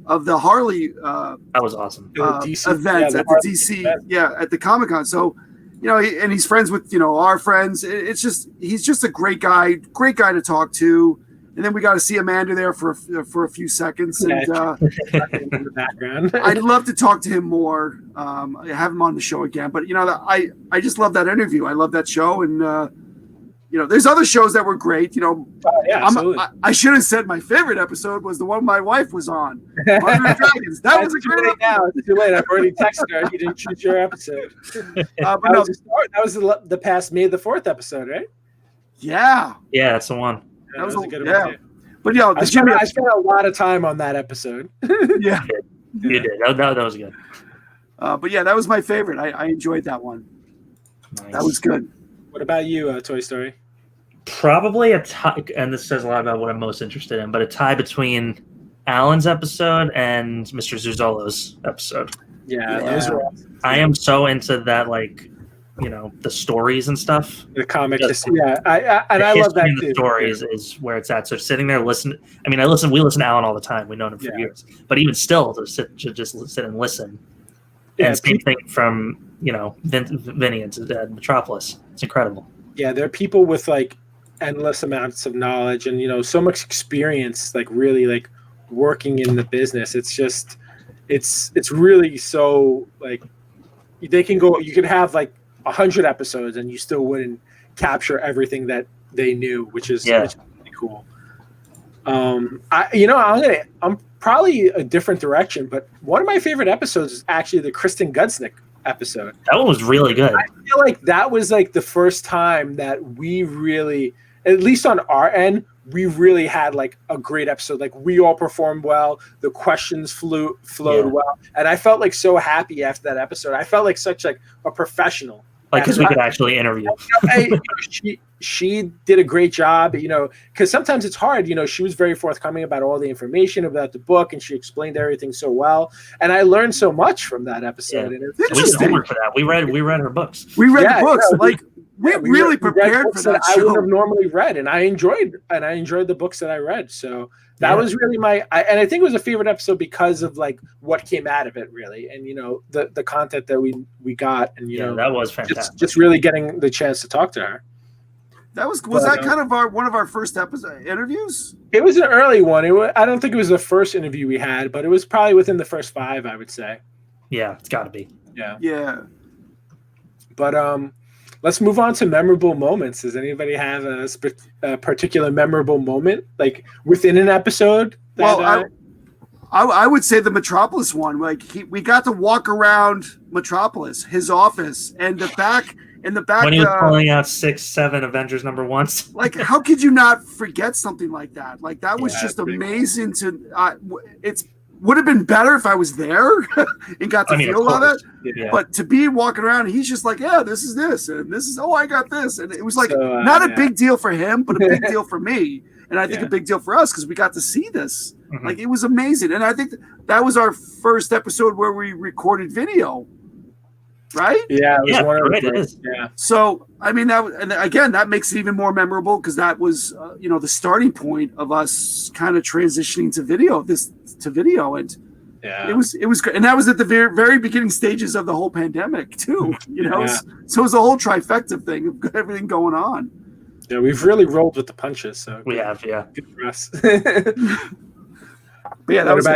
of the Harley. That was awesome. Events at the DC, at the Comic-Con. So, and he's friends with our friends. He's just a great guy to talk to. And then we got to see Amanda there for a few seconds. And in the background. I'd love to talk to him more. Have him on the show again. But I just love that interview. I love that show, and there's other shows that were great. I should have said my favorite episode was the one my wife was on. Mother Dragons. That was a great episode. Now it's too late. I've already texted her. You didn't choose your episode. That was the past May the 4th episode, right? Yeah. Yeah, that's the one. That was a good one. Too. But I spent a lot of time on that episode. Yeah. You did. That was good. But yeah, that was my favorite. I enjoyed that one. Nice. That was good. What about you, Toy Story? Probably a tie, and this says a lot about what I'm most interested in, but a tie between Alan's episode and Mr. Zuzzolo's episode. Yeah. Those were awesome. I am so into that, the stories and stuff. The comic history. Yeah, I love that too. The stories is where it's at. So sitting there listening. I mean, we listen to Alan all the time. We've known him for years. But even still, to just sit and listen. Yeah, and same thing from Vinny and Metropolis. It's incredible. Yeah, there are people with endless amounts of knowledge and so much experience, really working in the business. It's just, it's really so they can go. You could have 100 episodes and you still wouldn't capture everything that they knew, which is really cool. I'm probably a different direction, but one of my favorite episodes is actually the Kristen Gudsnick episode. That one was really good. I feel like that was the first time that we really, at least on our end, we really had a great episode. We all performed well. The questions flowed well, and I felt so happy after that episode. I felt like such a professional. Because we could actually interview. She did a great job, because sometimes it's hard. She was very forthcoming about all the information about the book, and she explained everything so well. And I learned so much from that episode. Yeah. And we did homework for that. We read her books. We read the books. We really prepared for that I show. would have normally read, and I enjoyed the books that I read. So that was really and I think it was a favorite episode because of what came out of it, really, and the content that we got, and that was fantastic. Just really getting the chance to talk to her. That was that kind of one of our first interviews? It was an early one. I don't think it was the first interview we had, but it was probably within the first 5, I would say. Yeah, it's got to be. Yeah. But let's move on to memorable moments. Does anybody have a particular memorable moment, within an episode? I would say the Metropolis one. We got to walk around Metropolis, his office, and the back. When he was pulling out 6, 7 Avengers #1s. How could you not forget something like that? That was just amazing. Would have been better if I was there and got to feel all that. Yeah. But to be walking around, he's just this is this, and this is, I got this. And it was not a big deal for him, but a big deal for me. And I think a big deal for us because we got to see this. Mm-hmm. It was amazing. And I think that was our first episode where we recorded video. Right? Yeah, it was one of it is. Yeah. So, that makes it even more memorable because that was, the starting point of us kind of transitioning to video, and it was great. And that was at the very, very beginning stages of the whole pandemic too, So it was a whole trifecta thing of everything going on. Yeah, we've really rolled with the punches. So we have, good for us. But yeah, that was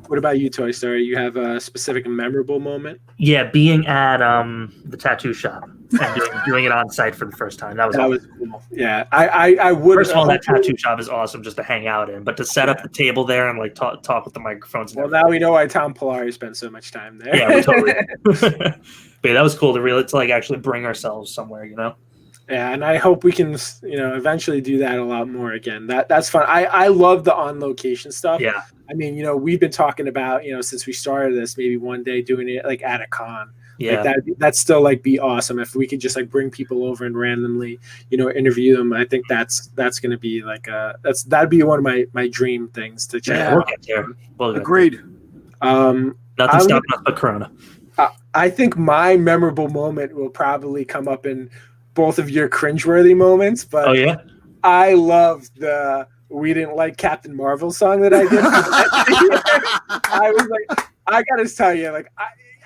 what about you, Toy Story? You have a specific memorable moment? Yeah, being at the tattoo shop and doing it on site for the first time. That was cool. Yeah, I would. First of all, that tattoo shop is awesome just to hang out in, but to set up the table there and like talk with the microphones. Well, now we know why Tom Polari spent so much time there. Yeah, we totally. But yeah, that was cool to like actually bring ourselves somewhere, you know. Yeah, and I hope we can, eventually do that a lot more again. That's fun. I love the on location stuff. Yeah. I mean, we've been talking about, since we started this, maybe one day doing it like at a con. Yeah. Like that'd still like be awesome if we could just like bring people over and randomly, interview them. I think that's going to be like that'd be one of my dream things to check out. We'll get there. Agreed. Nothing stopping us but Corona. I think my memorable moment will probably come up in both of your cringeworthy moments, but oh yeah, I love the "We Didn't Like Captain Marvel" song that I did. I was like, I gotta tell you, like,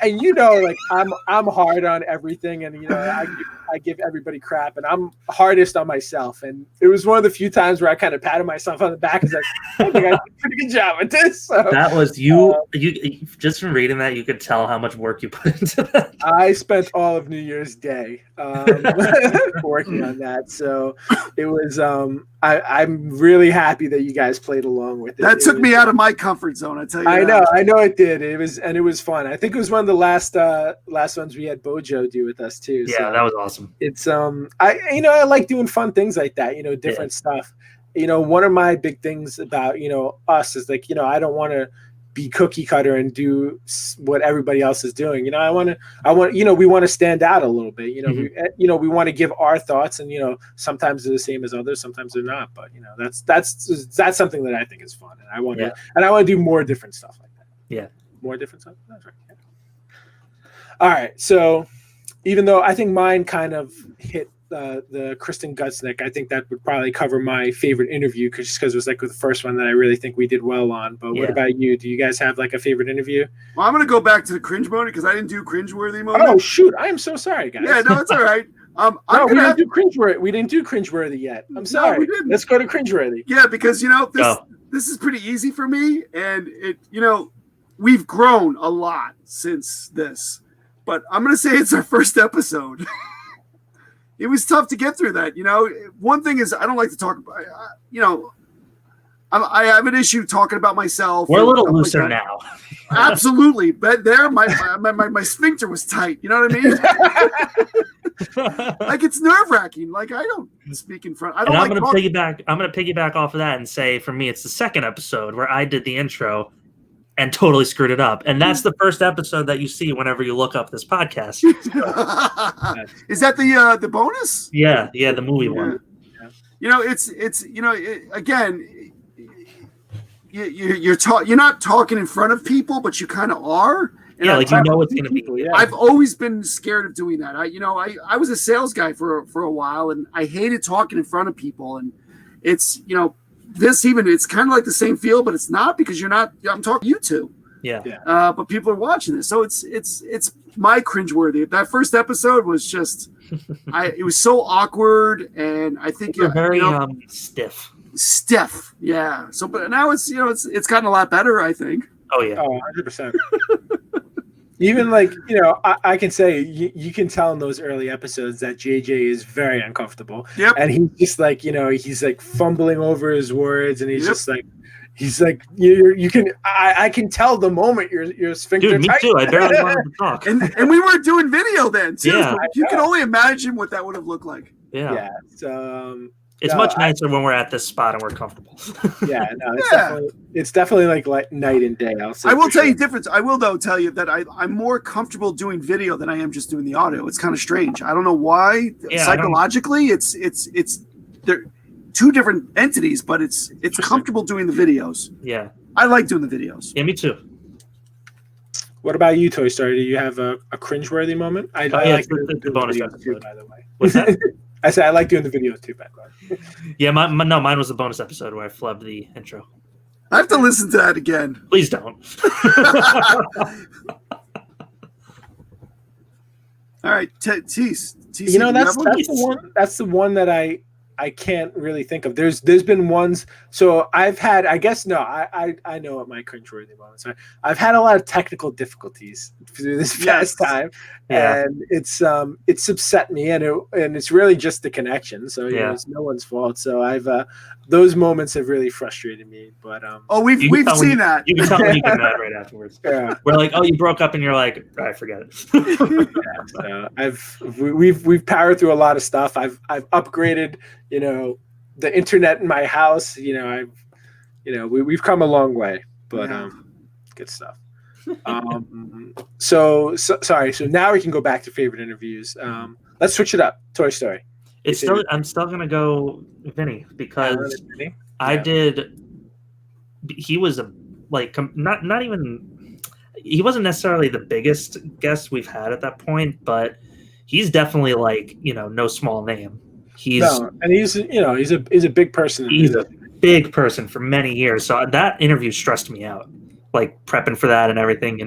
like I'm hard on everything, and I give everybody crap, and I'm hardest on myself. And it was one of the few times where I kind of patted myself on the back. It's like, I think I did a pretty good job at this. So, that was you just from reading that, you could tell how much work you put into that. I spent all of New Year's Day working on that, so it was. I'm really happy that you guys played along with it. That took me out of my comfort zone. I tell you. I know it did. It was fun. I think it was one of the last ones we had Bojo do with us too. Yeah, so that was awesome. It's I like doing fun things like that. Different stuff. One of my big things about us is like I don't want to be cookie cutter and do what everybody else is doing. I want we want to stand out a little bit. We want to give our thoughts, and sometimes they're the same as others, sometimes they're not. But that's something that I think is fun, and I want to do more different stuff like that. Yeah, more different stuff. That's right. Yeah. All right, so even though I think mine kind of hit the Kristen Gutznick, I think that would probably cover my favorite interview because it was like the first one that I really think we did well on. But what about you? Do you guys have like a favorite interview? Well, I'm going to go back to the cringe moment because I didn't do cringeworthy moment. Oh shoot! I am so sorry, guys. Yeah, no, it's all right. We didn't do cringeworthy. We didn't do cringeworthy yet. I'm sorry. No, we didn't. Let's go to cringeworthy. Yeah, because this is pretty easy for me, and we've grown a lot since this. But I'm going to say it's our first episode. It was tough to get through that. One thing is I don't like to talk about, I have an issue talking about myself. We're a little looser now. Absolutely. But there, my sphincter was tight. You know what I mean? Like it's nerve wracking. Like I don't speak in front. I'm going to piggyback off of that and say, for me, it's the second episode where I did the intro and totally screwed it up. And that's the first episode that you see whenever you look up this podcast. So, is that the bonus? Yeah, the movie one. Again, you're not talking in front of people, but you kind of are. And it's going to be. Yeah. I've always been scared of doing that. I was a sales guy for a while, and I hated talking in front of people. And it's it's kind of like the same feel, but it's not because I'm talking to you two. Yeah. But people are watching this, so it's my cringeworthy. That first episode was just, it was so awkward, and I think you're very stiff. Stiff, yeah. So, but now it's gotten a lot better, I think. Oh yeah, 100%. Even like, I can say you can tell in those early episodes that JJ is very uncomfortable. Yep. And he's just like, he's like fumbling over his words, and he's just like, you can I can tell the moment your sphincter. Dude, me too. I barely wanted to talk. And we were doing video then too. Yeah. So you can only imagine what that would have looked like. Yeah. Yeah. So it's much nicer when we're at this spot and we're comfortable. Yeah, no, it's definitely like night and day. I will tell you difference. I will though tell you that I'm more comfortable doing video than I am just doing the audio. It's kind of strange. I don't know why. Yeah, psychologically, it's they're two different entities, but it's comfortable doing the videos. Yeah, I like doing the videos. Yeah, me too. What about you, Toy Story? Do you have a cringeworthy moment? I like the bonus episode, too, by the way. What's that? I said I like doing the videos too, by the way. Yeah, mine was the bonus episode where I flubbed the intro. I have to listen to that again. Please don't. All right, Tease. That's the one that I I can't really think of. There's been ones. So I've had, I guess, no, I know what my cringeworthy moments are. I've had a lot of technical difficulties through this past time, and it's upset me, and it's really just the connection. So it's no one's fault. So I've those moments have really frustrated me. But we've seen that. You can tell when you get mad right afterwards. Yeah. We're like, oh, you broke up, and you're like, all right, forget it. So we've powered through a lot of stuff. I've upgraded, the internet in my house. We've come a long way, but good stuff. So sorry. So now we can go back to favorite interviews. Let's switch it up. Toy Story. I'm still gonna go Vinny because I did. He was not even. He wasn't necessarily the biggest guest we've had at that point, but he's definitely no small name. He's a big person. He's a big person for many years. So that interview stressed me out, prepping for that and everything,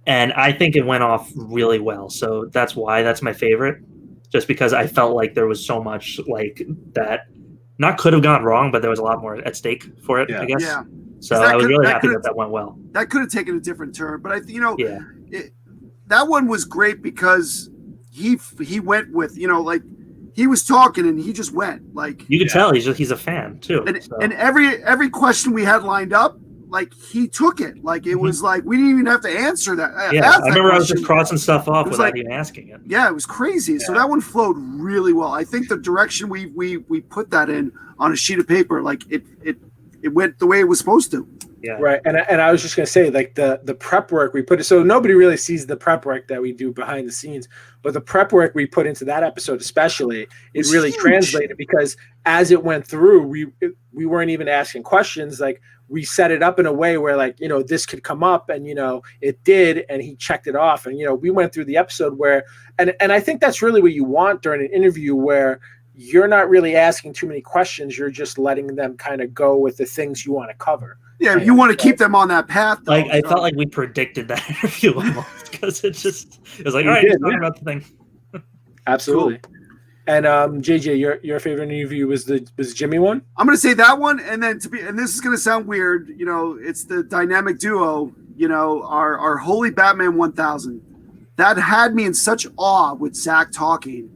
And I think it went off really well. So that's why that's my favorite. Just because I felt like there was so much that not could have gone wrong, but there was a lot more at stake for it, I guess. Yeah. So I was really happy that went well. That could have taken a different turn, but that one was great because he went with, he was talking and he just went you could tell he's a fan too. And every question we had lined up, he took it. It was we didn't even have to answer that. I remember I was just crossing stuff off without even asking it. Yeah, it was crazy. Yeah. So that one flowed really well. I think the direction we put that in on a sheet of paper, it went the way it was supposed to. Yeah. Right. And I was just going to say, the prep work we put, so nobody really sees the prep work that we do behind the scenes, but the prep work we put into that episode, especially, it really translated because as it went through, we weren't even asking questions. We set it up in a way where this could come up and, it did, and he checked it off. And, we went through the episode where, and I think that's really what you want during an interview where you're not really asking too many questions. You're just letting them kind of go with the things you want to cover. Yeah, you want to keep them on that path. Though, I felt like we predicted that interview almost because it was like, all right, he's talking about the thing. Absolutely. Cool. And JJ, your favorite interview was Jimmy one? I'm gonna say that one, and then and this is gonna sound weird, it's the dynamic duo, our Holy Batman 1000. That had me in such awe with Zach talking,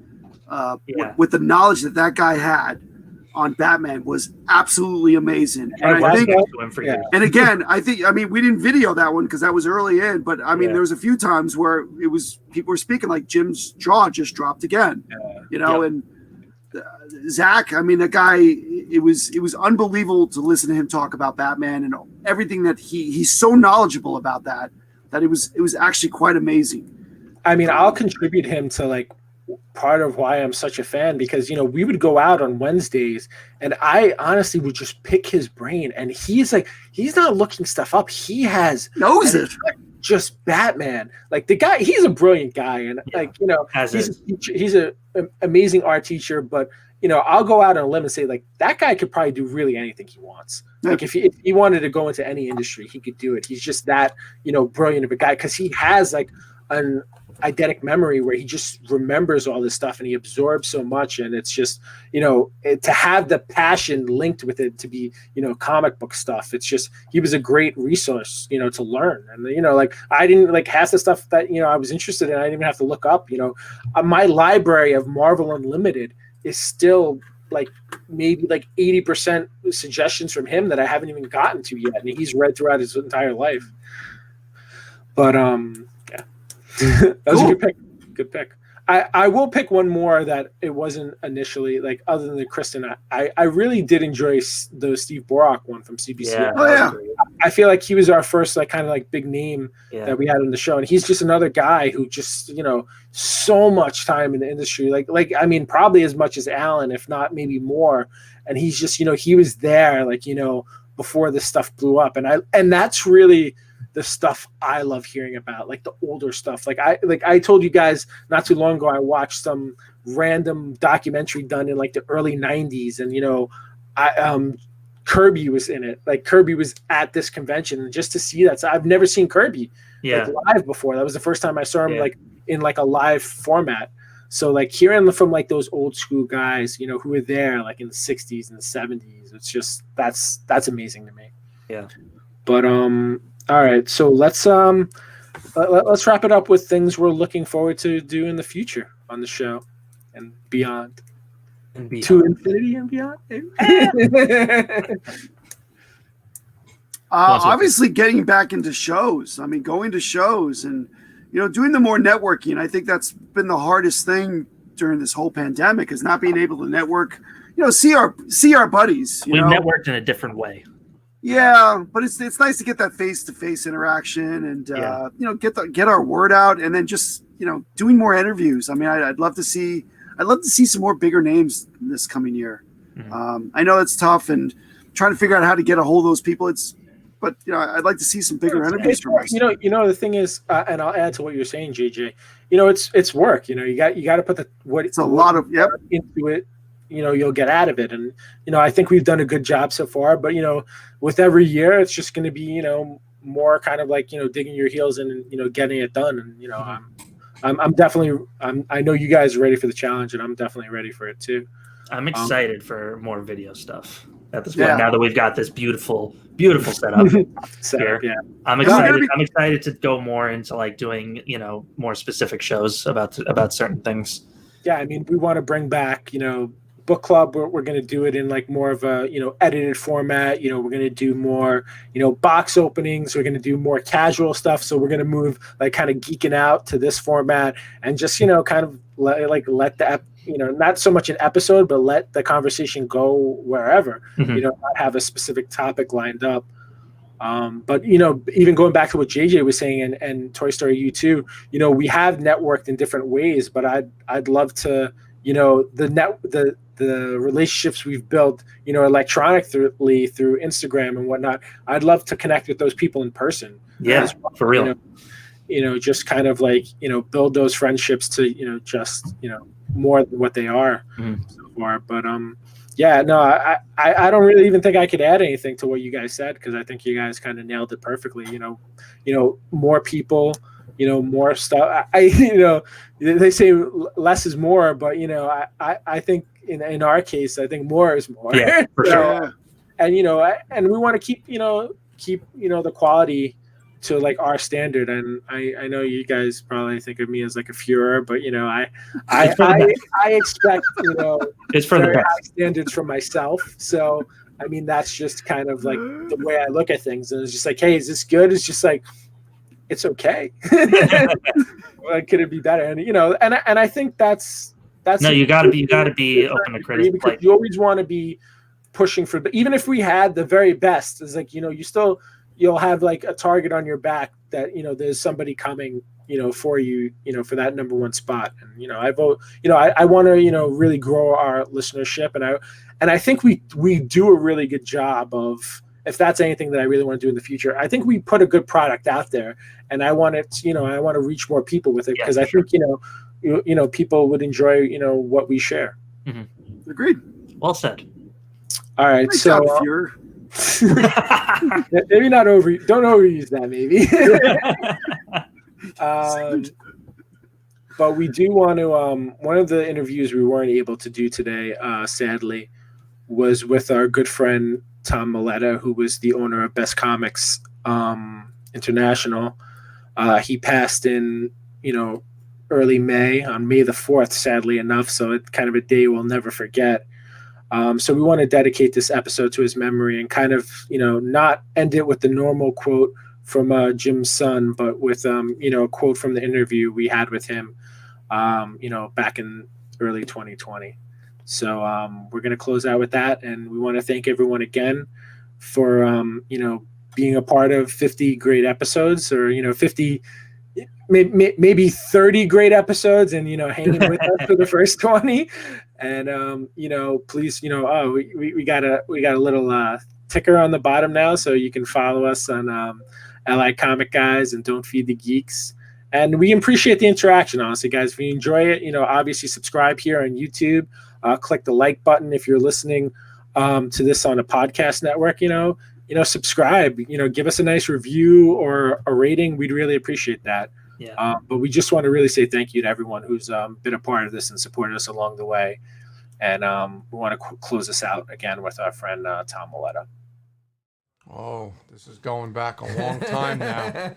with the knowledge that guy had on Batman was absolutely amazing. And I think, and again, we didn't video that one because that was early in, but there was a few times where people were speaking like Jim's jaw just dropped again, and Zach, that guy, it was unbelievable to listen to him talk about Batman and everything that he's so knowledgeable about that it was actually quite amazing. I'll contribute him to part of why I'm such a fan because we would go out on Wednesdays and I honestly would just pick his brain and he's not looking stuff up. He knows it. Just Batman. The guy, he's a brilliant guy and he's an amazing art teacher, but I'll go out on a limb and say that guy could probably do really anything he wants. If he wanted to go into any industry, he could do it. He's just that, brilliant of a guy because he has an eidetic memory where he just remembers all this stuff and he absorbs so much, and it's just to have the passion linked with it to be comic book stuff. It's just he was a great resource to learn, and I didn't half the stuff that I was interested in I didn't even have to look up. My library of Marvel Unlimited is still maybe 80% suggestions from him that I haven't even gotten to yet, and he's read throughout his entire life. But that was a good pick. I will pick one more that it wasn't initially other than the Kristen. I really did enjoy the Steve Borak one from CBC. Yeah. Oh yeah. I feel like he was our first big name that we had on the show, and he's just another guy who just so much time in the industry, probably as much as Alan, if not maybe more. And he's just he was there before this stuff blew up, and that's really the stuff I love hearing about, the older stuff. I told you guys not too long ago, I watched some random documentary done in the early 90s, and Kirby was in it. Kirby was at this convention, and just to see that, so I've never seen Kirby live before. That was the first time I saw him in a live format. So like hearing from like those old school guys, you know, who were there like in the 60s and the 70s, it's just that's amazing to me. Yeah. But all right, so let's wrap it up with things we're looking forward to do in the future on the show and beyond. To infinity and beyond. Obviously, getting back into shows. I mean, going to shows and doing the more networking. I think that's been the hardest thing during this whole pandemic is not being able to network. See our buddies. We've networked in a different way. Yeah, but it's nice to get that face-to-face interaction and get our word out, and then just doing more interviews. I mean, I'd love to see some more bigger names this coming year. Mm-hmm. I know it's tough and trying to figure out how to get a hold of those people. But I'd like to see some bigger interviews from us. The thing is, and I'll add to what you're saying, JJ. It's work. You got to put it's a lot of into it. You'll get out of it, and I think we've done a good job so far. But with every year, it's just going to be more kind of like digging your heels in and getting it done. And I'm definitely I know you guys are ready for the challenge, and I'm definitely ready for it too. I'm excited for more video stuff at this point. Now that we've got this beautiful setup here, yeah. I'm excited. I'm excited to go more into like doing more specific shows about certain things. Yeah, I mean, we want to bring back book club. We're going to do it in like more of a edited format. We're going to do more box openings. We're going to do more casual stuff. So we're going to move like kind of geeking out to this format and just kind of let the not so much an episode, but let the conversation go wherever. Mm-hmm. Not have a specific topic lined up. But even going back to what JJ was saying and Toy Story U too, we have networked in different ways, but I'd love to the relationships we've built electronically through Instagram and whatnot. I'd love to connect with those people in person. Yeah, for real. Just kind of like build those friendships to just more than what they are so far. But I don't really even think I could add anything to what you guys said, because I think you guys kind of nailed it perfectly. More people, more stuff. They say less is more, but I think in our case, I think more is more. Yeah, for sure. And and we want to keep the quality to like our standard. And I know you guys probably think of me as like a Führer, but I expect it's for the very best. high standards from myself. So I mean, that's just kind of like the way I look at things. And it's just like, hey, is this good? It's just like, it's okay. Well, could it be better? And and I think that's no, you got to be open to criticism. Because you always want to be pushing for, but even if we had the very best, it's like you'll have like a target on your back that there's somebody coming for you for that number one spot. And I vote. I want to really grow our listenership, and I think we do a really good job of, if that's anything that I really want to do in the future, I think we put a good product out there, and I want it, I want to reach more people with it, because I think people would enjoy what we share. Mm-hmm. Agreed. Well said. All right, Great so job, Führer. maybe not don't overuse that, maybe. But we do want to one of the interviews we weren't able to do today, sadly, was with our good friend Tom Milletta, who was the owner of Best Comics International. He passed in early May, on May the 4th, sadly enough, so it's kind of a day we'll never forget. So we want to dedicate this episode to his memory and kind of, not end it with the normal quote from Jim's son, but with, a quote from the interview we had with him, back in early 2020. So we're going to close out with that. And we want to thank everyone again for, being a part of 50 great episodes, or, 50, maybe 30 great episodes, and, hanging with us for the first 20. And please, we got a little ticker on the bottom now, so you can follow us on LI Comic Guys and Don't Feed the Geeks. And we appreciate the interaction, honestly, guys. If you enjoy it, obviously subscribe here on YouTube. Click the like button if you're listening to this on a podcast network. Subscribe. Give us a nice review or a rating. We'd really appreciate that. Yeah. But we just want to really say thank you to everyone who's been a part of this and supported us along the way. And we want to close this out again with our friend Tom Moletta. Oh, this is going back a long time now.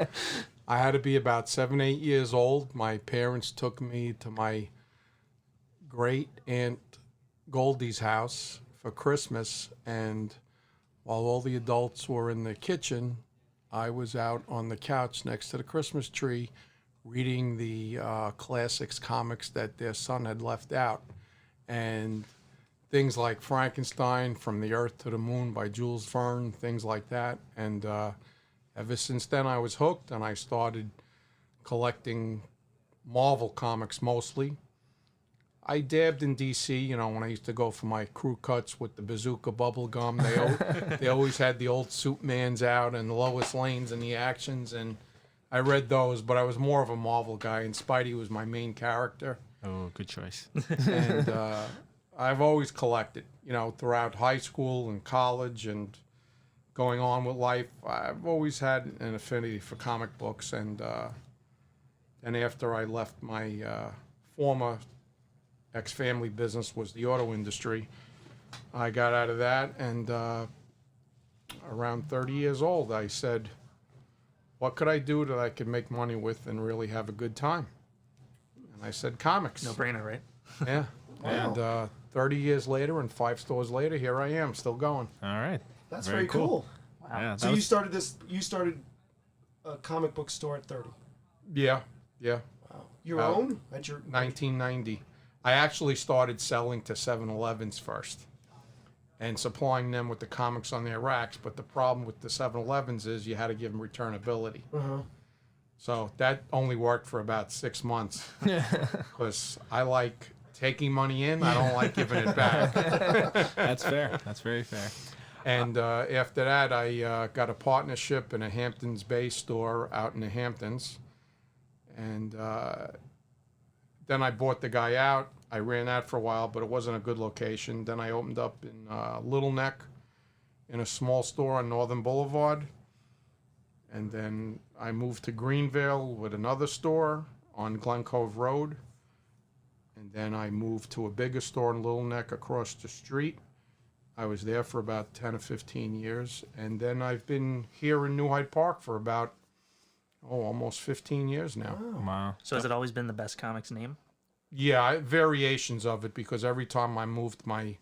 I had to be about 7, 8 years old. My parents took me to my great aunt Goldie's house for Christmas, and while all the adults were in the kitchen, I was out on the couch next to the Christmas tree reading the classics comics that their son had left out. And things like Frankenstein, From the Earth to the Moon by Jules Verne, things like that. And ever since then, I was hooked, and I started collecting Marvel comics mostly. I dabbed in DC, when I used to go for my crew cuts with the bazooka bubble gum. They always had the old Supermans out and the Lois Lanes and the actions, and I read those, but I was more of a Marvel guy, and Spidey was my main character. Oh, good choice. And I've always collected, throughout high school and college and going on with life. I've always had an affinity for comic books, and after I left my former ex-family business was the auto industry. I got out of that, and around 30 years old, I said, what could I do that I could make money with and really have a good time? And I said, comics. No brainer, right? Yeah. And 30 years later and 5 stores later, here I am, still going. All right. That's very cool. Wow. Yeah, So you started a comic book store at 30. Yeah. Wow. Your own? At your 1990. I actually started selling to 7-Elevens first and supplying them with the comics on their racks. But the problem with the 7-Elevens is you had to give them returnability. Uh-huh. So that only worked for about 6 months because I like taking money in. I don't like giving it back. That's fair. That's very fair. And after that, I got a partnership in a Hamptons Bay store out in the Hamptons. And then I bought the guy out. I ran that for a while, but it wasn't a good location. Then I opened up in Little Neck in a small store on Northern Boulevard. And then I moved to Greenville with another store on Glen Cove Road. And then I moved to a bigger store in Little Neck across the street. I was there for about 10 or 15 years. And then I've been here in New Hyde Park for about, almost 15 years now. Wow. So has it always been the Best Comics name? Yeah, variations of it, because every time I moved my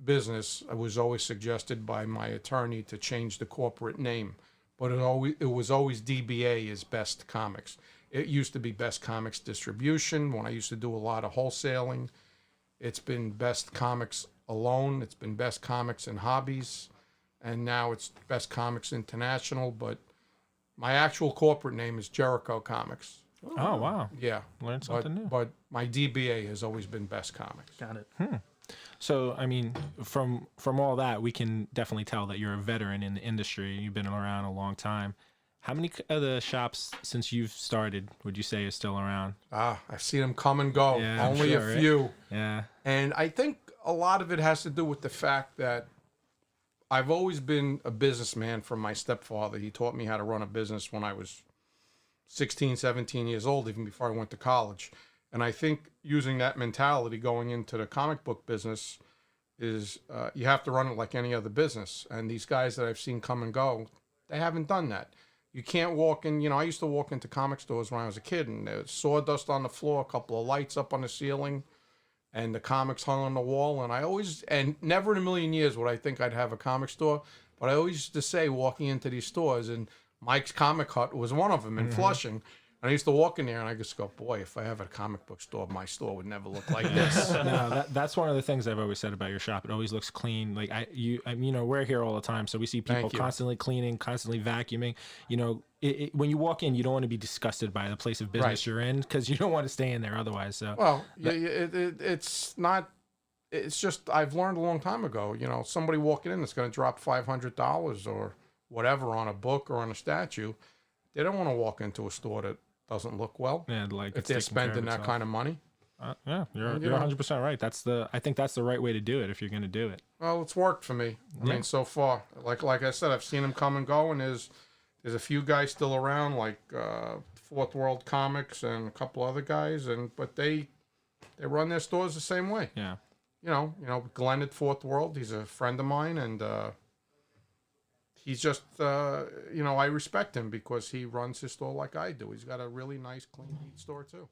business, I was always suggested by my attorney to change the corporate name. But it was always DBA is Best Comics. It used to be Best Comics Distribution when I used to do a lot of wholesaling. It's been Best Comics Alone. It's been Best Comics and Hobbies. And now it's Best Comics International. But my actual corporate name is Jericho Comics. Oh, wow. Yeah. Learned something new. But my DBA has always been Best Comics. Got it. So, I mean, from all that, we can definitely tell that you're a veteran in the industry. You've been around a long time. How many of the shops since you've started would you say is still around? I've seen them come and go. Yeah, Only sure, a right? few. Yeah. And I think a lot of it has to do with the fact that I've always been a businessman from my stepfather. He taught me how to run a business when I was 16, 17 years old, even before I went to college. And I think using that mentality going into the comic book business is you have to run it like any other business. And these guys that I've seen come and go, they haven't done that. You can't walk in, I used to walk into comic stores when I was a kid, and there was sawdust on the floor, a couple of lights up on the ceiling, and the comics hung on the wall. And never in a million years would I think I'd have a comic store, but I always used to say, walking into these stores, and Mike's Comic Hut was one of them in Flushing. And I used to walk in there and I just go, boy, if I have a comic book store, my store would never look like this. No, that's one of the things I've always said about your shop. It always looks clean. Like we're here all the time, so we see people Thank you. constantly cleaning, constantly vacuuming. When you walk in, you don't want to be disgusted by the place of business Right. you're in, because you don't want to stay in there otherwise. So Well, it's not. It's just I've learned a long time ago. Somebody walking in that's going to drop $500 or whatever on a book or on a statue, they don't want to walk into a store that doesn't look well. Yeah, like if they're spending that kind of money. Yeah, you're 100% right. I think that's the right way to do it if you're going to do it. Well, it's worked for me. I mean, so far, like I said, I've seen them come and go, and there's a few guys still around, like Fourth World Comics and a couple other guys, but they run their stores the same way. Yeah. You know, Glenn at Fourth World, he's a friend of mine, and he's just, I respect him because he runs his store like I do. He's got a really nice, clean, neat store too.